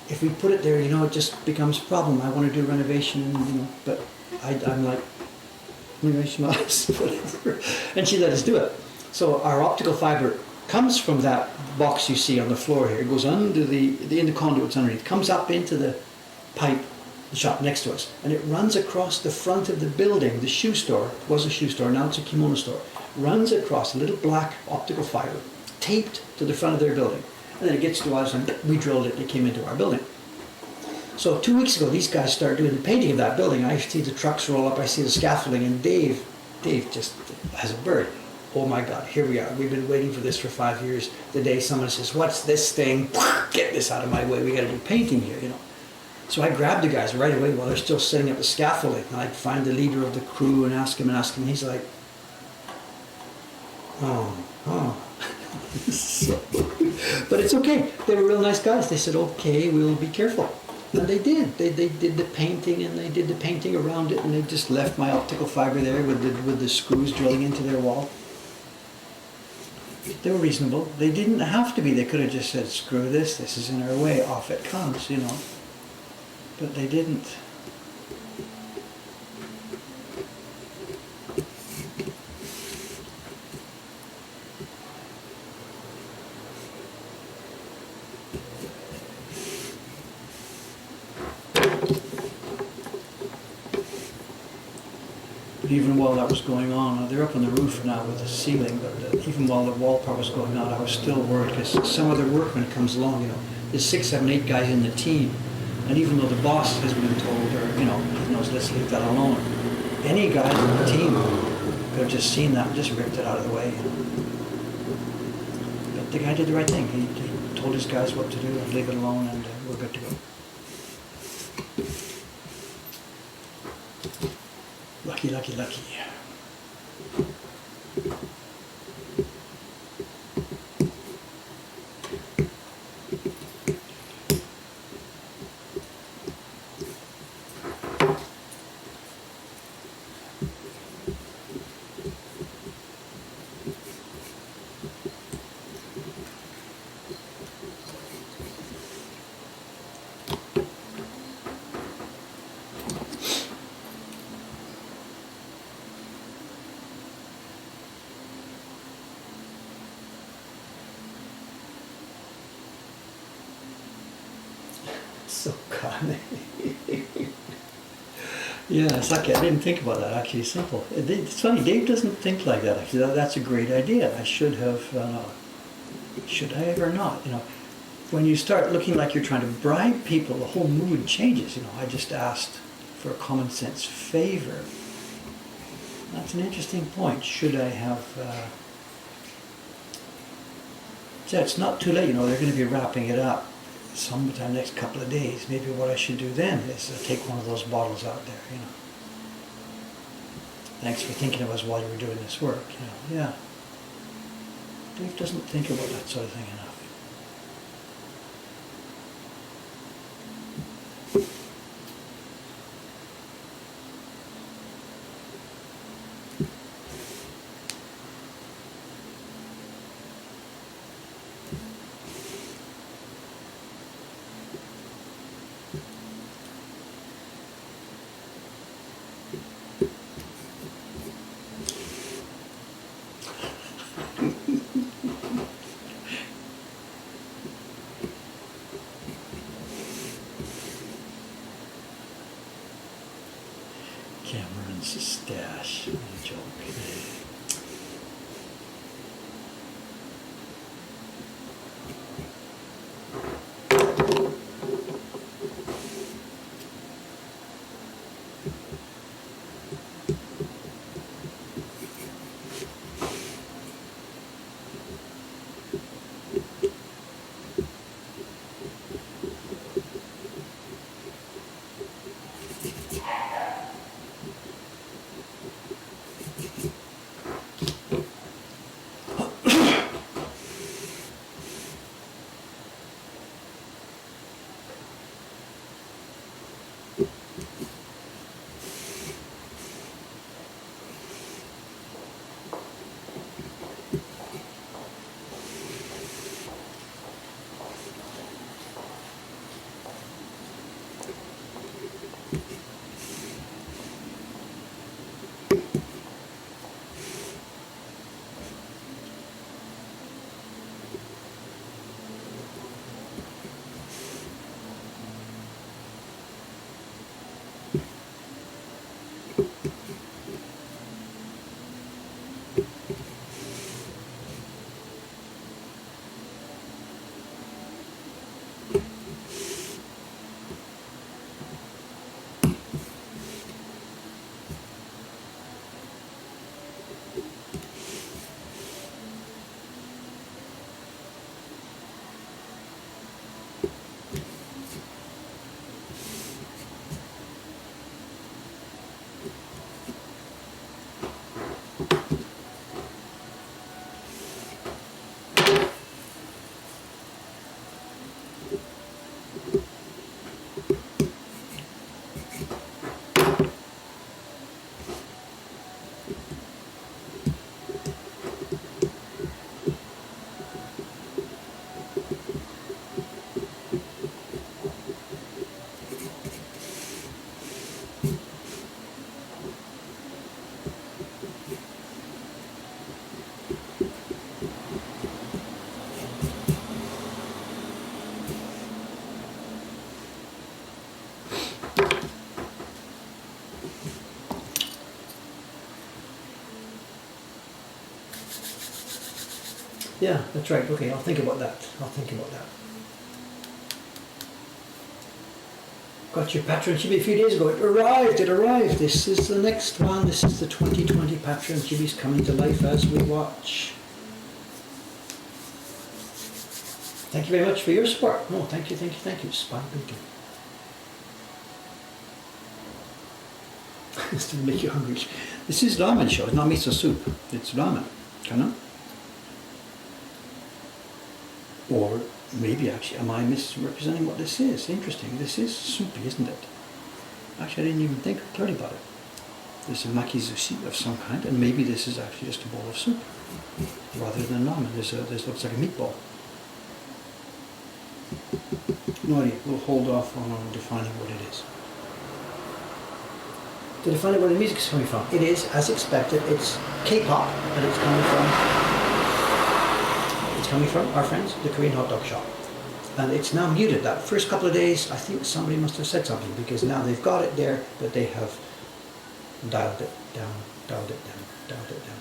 if we put it there, it just becomes a problem. I want to do renovation, but I'm like, renovation house, whatever. And she let us do it. So our optical fiber comes from that box you see on the floor here. It goes under in the conduits underneath, comes up into the pipe, the shop next to us, and it runs across the front of the building. The shoe store, it was a shoe store, now it's a kimono store, runs across a little black optical fiber, taped to the front of their building. And then it gets to us, and we drilled it, and it came into our building. So 2 weeks ago, these guys started doing the painting of that building. I see the trucks roll up, I see the scaffolding, and Dave just has a bird. Oh my God, here we are. We've been waiting for this for 5 years. The day someone says, what's this thing? Get this out of my way, we gotta do painting here, So I grabbed the guys right away while they're still setting up the scaffolding. And I'd find the leader of the crew and ask him, and he's like, oh. So, but it's okay. They were real nice guys. They said, okay, we'll be careful. And they did. They did the painting, and they did the painting around it, and they just left my optical fiber there with the screws drilling into their wall. They were reasonable. They didn't have to be. They could have just said, screw this is in our way, off it comes, But they didn't. even while that was going on, they're up on the roof now with the ceiling, but even while the wall part was going on, I was still worried because some other workman comes along, you know, there's 6, 7, 8 guys in the team, and even though the boss has been told, or, you know, he knows, let's leave that alone, any guy in the team could have just seen that and just ripped it out of the way, you know. But the guy did the right thing. He told his guys what to do and leave it alone, and we're good to go. Lucky, lucky, lucky. So common. Yeah, it's like I didn't think about that. Actually, it's simple. It's funny. Dave doesn't think like that. Actually, that's a great idea. I should have. Should I have or not? You know, when you start looking like you're trying to bribe people, the whole mood changes. You know, I just asked for a common sense favor. That's an interesting point. Should I have? Yeah, it's not too late. You know, they're going to be wrapping it up sometime next couple of days. Maybe what I should do then is take one of those bottles out there, you know. Thanks for thinking of us while you were doing this work, you know. Yeah. Dave doesn't think about that sort of thing enough. Cameron's stash. What a joke. Yeah, that's right. Okay, I'll think about that. I'll think about that. Got your Patreon Chibi a few days ago. It arrived, it arrived. This is the next one. This is the 2020 Patreon Chibis coming to life as we watch. Thank you very much for your support. Oh, thank you, thank you, thank you. Spy Beacon. It's to make you hungry. This is ramen show, it's not miso soup. It's ramen. Kana? Or maybe actually, am I misrepresenting what this is? Interesting. This is soupy, isn't it? Actually, I didn't even think clearly about it. This is makizushi of some kind, and maybe this is actually just a bowl of soup rather than ramen. This looks like a meatball. No idea. We'll hold off on defining what it is. To define where the music is coming from, it is, as expected, it's K-pop, and it's coming from our friends, the Korean Hot Dog Shop. And it's now muted. That first couple of days, I think somebody must have said something, because now they've got it there, but they have dialed it down, dialed it down, dialed it down.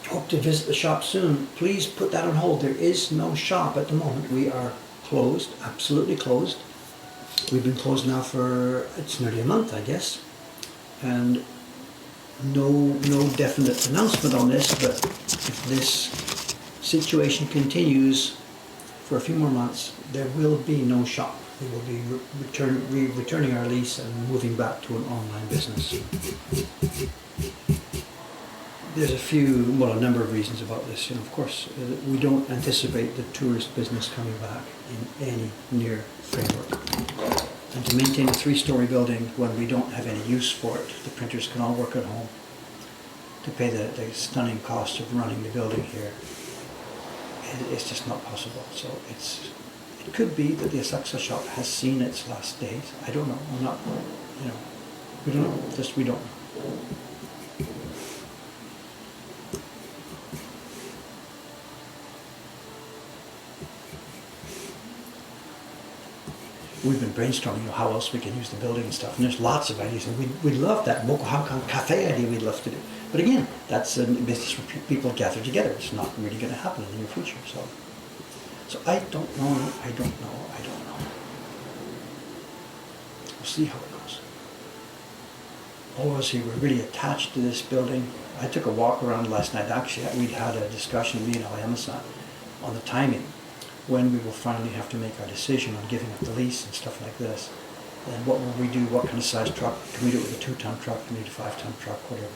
Hope to visit the shop soon. Please put that on hold. There is no shop at the moment. We are closed, absolutely closed. We've been closed now for, it's nearly a month, I guess. And no definite announcement on this, but if this situation continues for a few more months, there will be no shop. We will be returning our lease and moving back to an online business. There's a number of reasons about this. Of course, we don't anticipate the tourist business coming back in any near framework. And to maintain a 3-story building when we don't have any use for it, the printers can all work at home, to pay the stunning cost of running the building here, it's just not possible. So it could be that the Asakusa shop has seen its last days. I don't know. I'm not, we don't know. Just we don't know. We've been brainstorming how else we can use the building and stuff, and there's lots of ideas, and we'd love that Mokuhankan Cafe idea we'd love to do. But again, that's a business where people gather together. It's not really going to happen in the near future. So I don't know. We'll see how it goes. All of us here were really attached to this building. I took a walk around last night. Actually, we'd had a discussion, me and Aoyama-san, on the timing, when we will finally have to make our decision on giving up the lease and stuff like this. And what will we do? What kind of size truck? Can we do it with a 2-ton truck? Can we do a 5-ton truck? Whatever.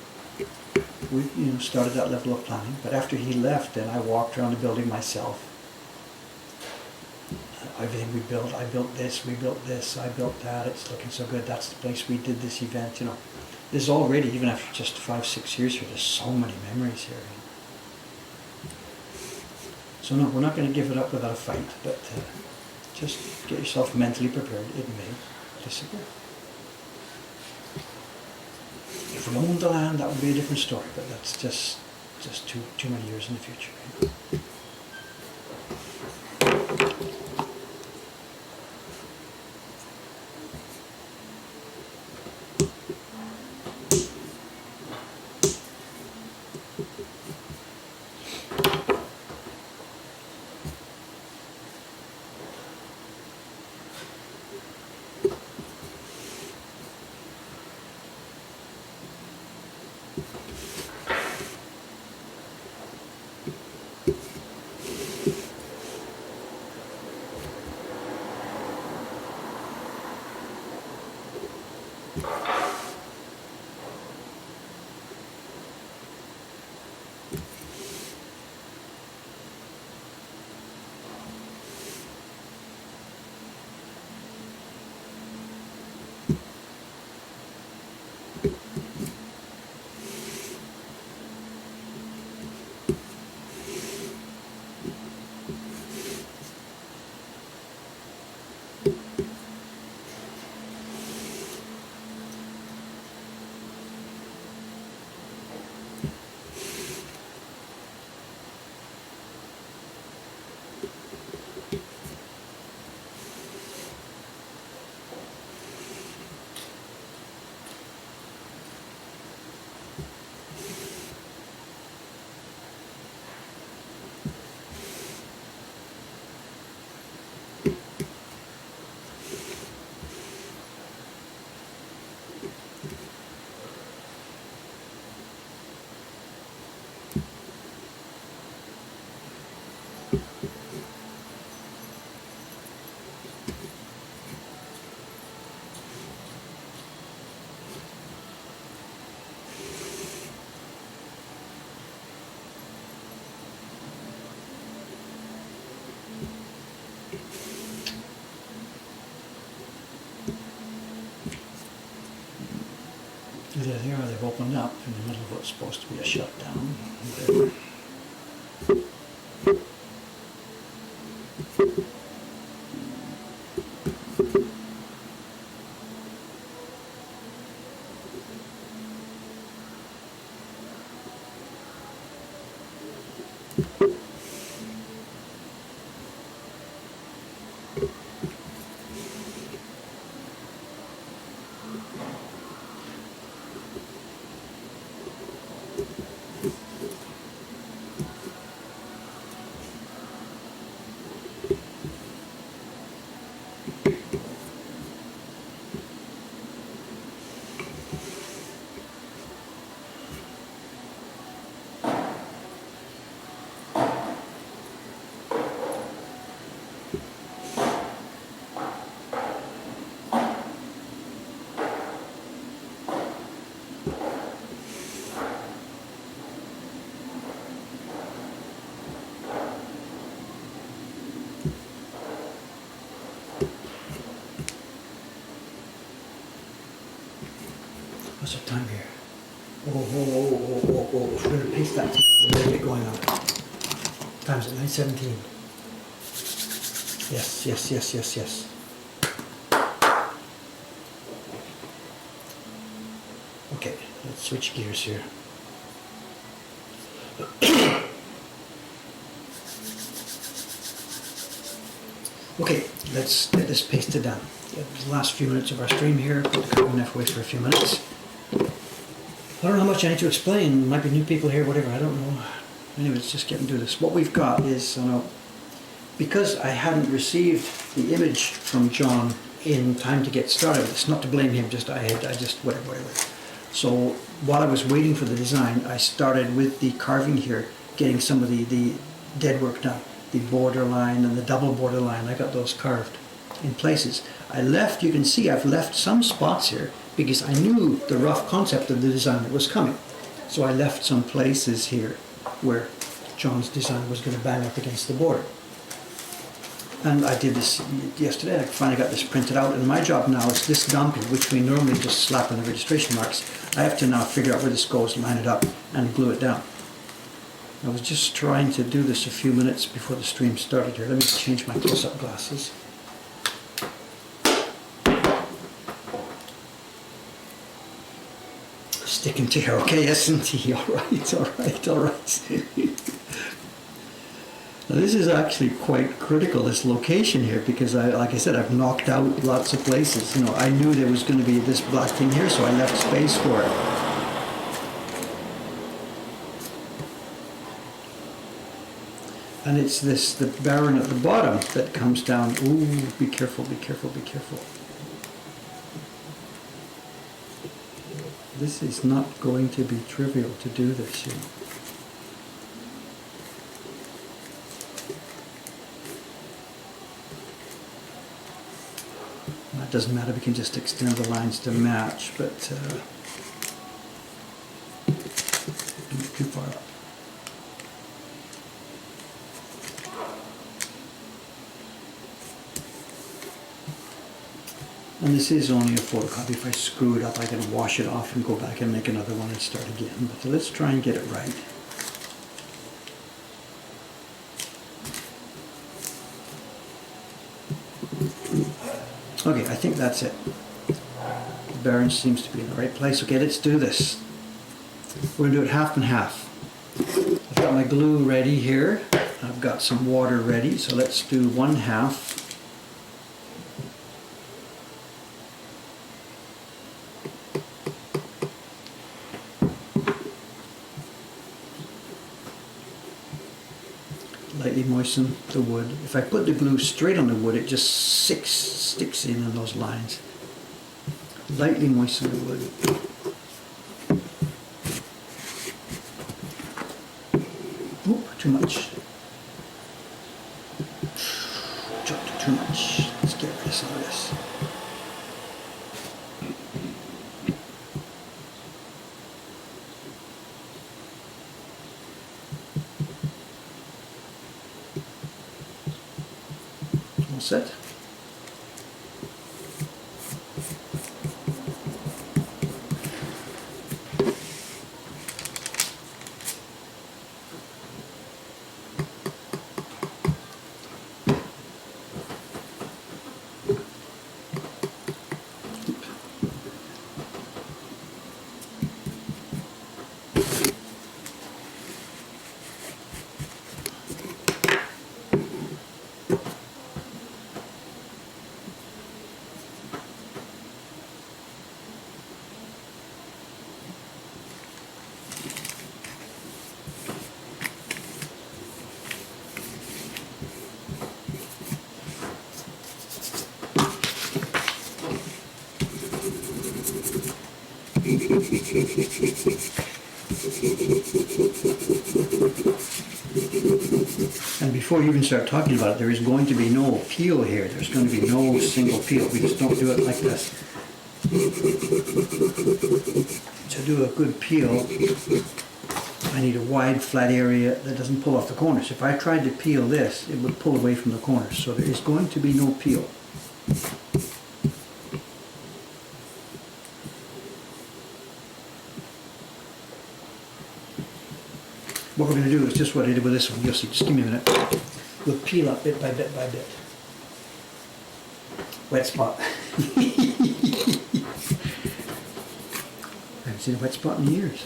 We started that level of planning. But after he left, then I walked around the building myself. Everything we built, I built this, we built this, I built that. It's looking so good. That's the place we did this event. There's already, even after just 5-6 years here, there's so many memories here. So no, we're not going to give it up without a fight, but just get yourself mentally prepared. It may disappear. If we owned the land, that would be a different story, but that's just too many years in the future. Right? There, they've opened up in the middle of what's supposed to be a shutdown. What's the time here? Oh. If we're going to paste that, we're going to get going on it. Time's at 9:17. Yes. Okay, let's switch gears here. Okay, let's get this pasted down. The last few minutes of our stream here, put the carbon knife away for a few minutes. I don't know how much I need to explain. Might be new people here, whatever, I don't know. Anyway, let's just get into this. What we've got is, because I hadn't received the image from John in time to get started, it's not to blame him, whatever. So while I was waiting for the design, I started with the carving here, getting some of the dead work done. The border line and the double border line, I got those carved in places. You can see I've left some spots here because I knew the rough concept of the design that was coming. So I left some places here where John's design was going to bang up against the border. And I did this yesterday. I finally got this printed out, and my job now is this dumpy, which we normally just slap on the registration marks. I have to now figure out where this goes, line it up, and glue it down. I was just trying to do this a few minutes before the stream started here. Let me change my close-up glasses. Sticking to here, okay, S&T, all right. Now this is actually quite critical, this location here, because like I said, I've knocked out lots of places. I knew there was going to be this black thing here, so I left space for it. And it's the barren at the bottom that comes down. Ooh, be careful. This is not going to be trivial to do this, It doesn't matter, we can just extend the lines to match, but don't too far up. And this is only a photocopy. If I screw it up, I can wash it off and go back and make another one and start again. But let's try and get it right. Okay, I think that's it. The bearing seems to be in the right place. Okay, let's do this. We're going to do it half and half. I've got my glue ready here. I've got some water ready, so let's do 1/2. lightly moisten the wood. If I put the glue straight on the wood, it just sticks in on those lines. Lightly moisten the wood. Oop, too much. Too much. Let's get rid of some of this. All set. And before you even start talking about it, there is going to be no peel here. There's going to be no single peel. We just don't do it like this. To do a good peel, I need a wide flat area that doesn't pull off the corners. If I tried to peel this, it would pull away from the corners. So there is going to be no peel. What we're going to do is just what I did with this one. You'll see, just give me a minute. We'll peel up bit by bit by bit. Wet spot. I haven't seen a wet spot in years.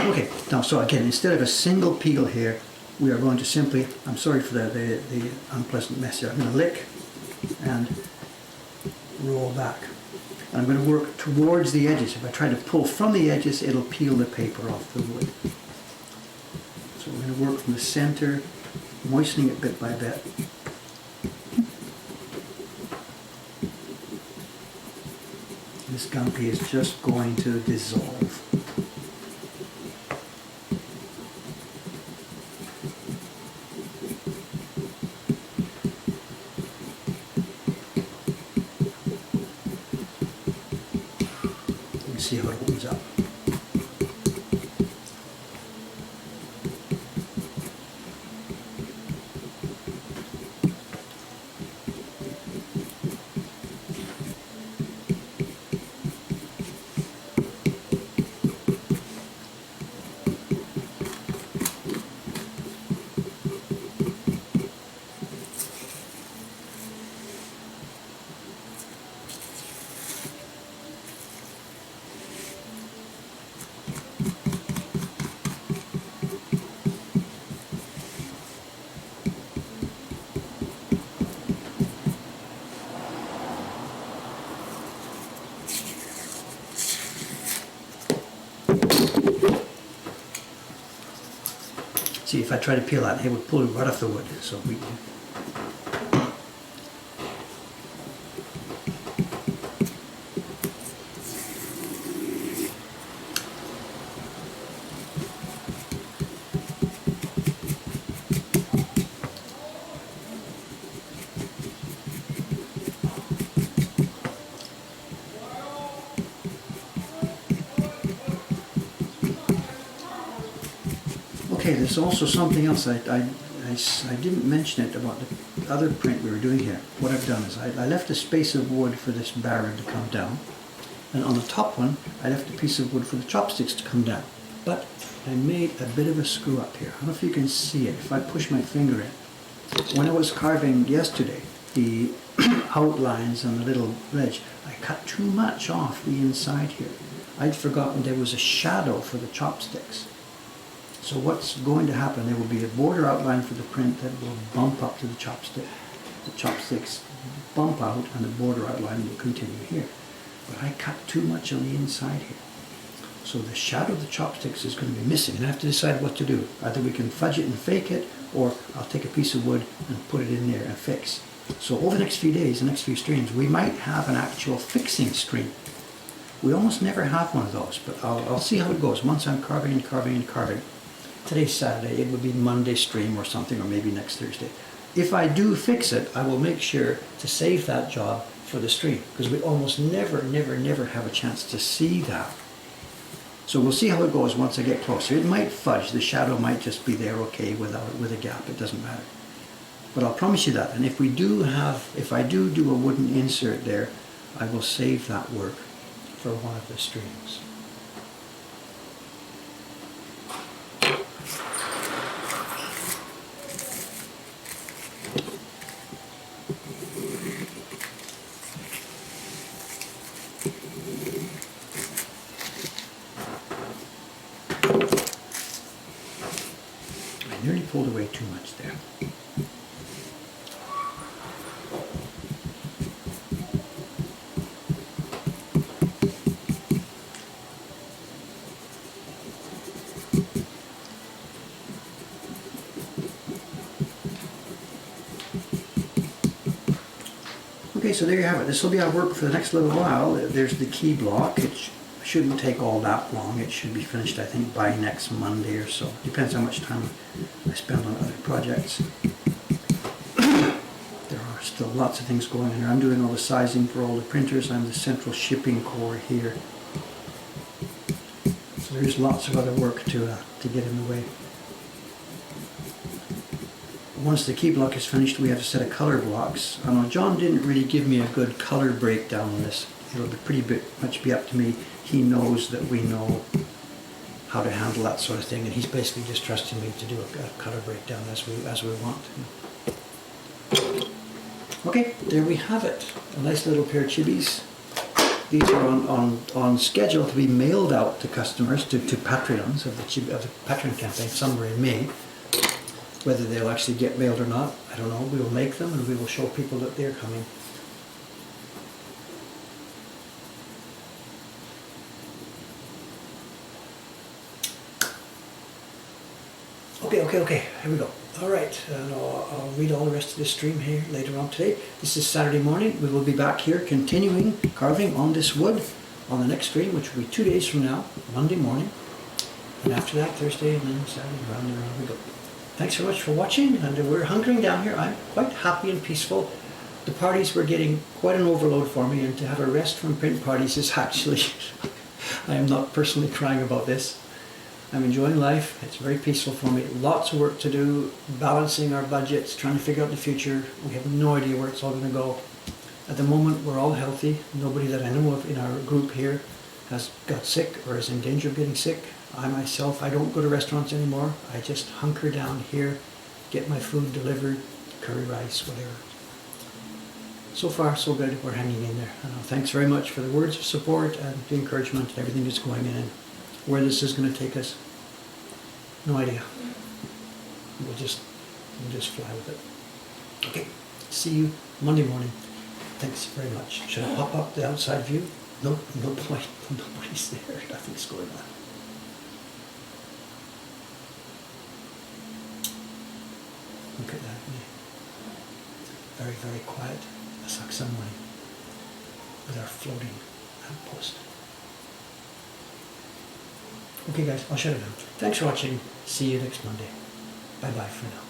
Okay, now so again, instead of a single peel here, we are going to simply, I'm sorry for the unpleasant mess here, I'm going to lick and roll back. And I'm going to work towards the edges. If I try to pull from the edges, it'll peel the paper off the wood. So we're going to work from the center, moistening it bit by bit. This gumpy is just going to dissolve. See how it opens up. See, if I try to peel that, it would pull it right off the wood. So we Okay, there's also something else I didn't mention it about the other print we were doing here. What I've done is I left a space of wood for this barrel to come down, and on the top one I left a piece of wood for the chopsticks to come down. But I made a bit of a screw up here. I don't know if you can see it. If I push my finger in. When I was carving yesterday, the outlines on the little ledge, I cut too much off the inside here. I'd forgotten there was a shadow for the chopsticks. So what's going to happen, there will be a border outline for the print that will bump up to the chopstick. The chopsticks bump out and the border outline will continue here. But I cut too much on the inside here. So the shadow of the chopsticks is going to be missing, and I have to decide what to do. Either we can fudge it and fake it, or I'll take a piece of wood and put it in there and fix. So over the next few days, the next few streams, we might have an actual fixing stream. We almost never have one of those, but I'll see how it goes. Once I'm carving and carving and carving. Today's Saturday, it would be Monday stream or something, or maybe next Thursday. If I do fix it, I will make sure to save that job for the stream, because we almost never have a chance to see that. So we'll see how it goes once I get closer. It might fudge, the shadow might just be there okay with a gap, it doesn't matter. But I'll promise you that, and if I do a wooden insert there, I will save that work for one of the streams. I nearly pulled away too much there. Okay, so there you have it. This will be our work for the next little while. There's the key block. It shouldn't take all that long. It should be finished, I think, by next Monday or so. Depends how much time I spend on other projects. There are still lots of things going on here. I'm doing all the sizing for all the printers. I'm the central shipping core here. So there's lots of other work to get in the way. Once the key block is finished, we have a set of color blocks. I know John didn't really give me a good color breakdown on this. It'll be much be up to me. He knows that we know how to handle that sort of thing, and he's basically just trusting me to do a color breakdown as we want. Okay, there we have it. A nice little pair of chibis. These are on schedule to be mailed out to customers, to Patreons of the Patreon campaign somewhere in May. Whether they'll actually get mailed or not, I don't know. We will make them and we will show people that they're coming. Okay, here we go. All right, and I'll read all the rest of the stream here later on today. This is Saturday morning. We will be back here continuing carving on this wood on the next stream, which will be 2 days from now, Monday morning. And after that, Thursday, and then Saturday, around and around we go. Thanks very much for watching, and we're hunkering down here. I'm quite happy and peaceful. The parties were getting quite an overload for me, and to have a rest from print parties is actually, I am not personally crying about this. I'm enjoying life. It's very peaceful for me. Lots of work to do, balancing our budgets, trying to figure out the future. We have no idea where it's all going to go. At the moment, we're all healthy. Nobody that I know of in our group here has got sick or is in danger of getting sick. I myself, I don't go to restaurants anymore. I just hunker down here, get my food delivered, curry rice, whatever. So far, so good. We're hanging in there. Thanks very much for the words of support and the encouragement and everything that's going in. And where this is going to take us, no idea. We'll just fly with it. Okay, see you Monday morning. Thanks very much. Should I pop up the outside view? No, no point. Nobody's there. Nothing's going on. Look at that. Very, very quiet Asakusa morning with our floating outpost. Okay guys, I'll shut it down. Thanks for watching. See you next Monday. Bye bye for now.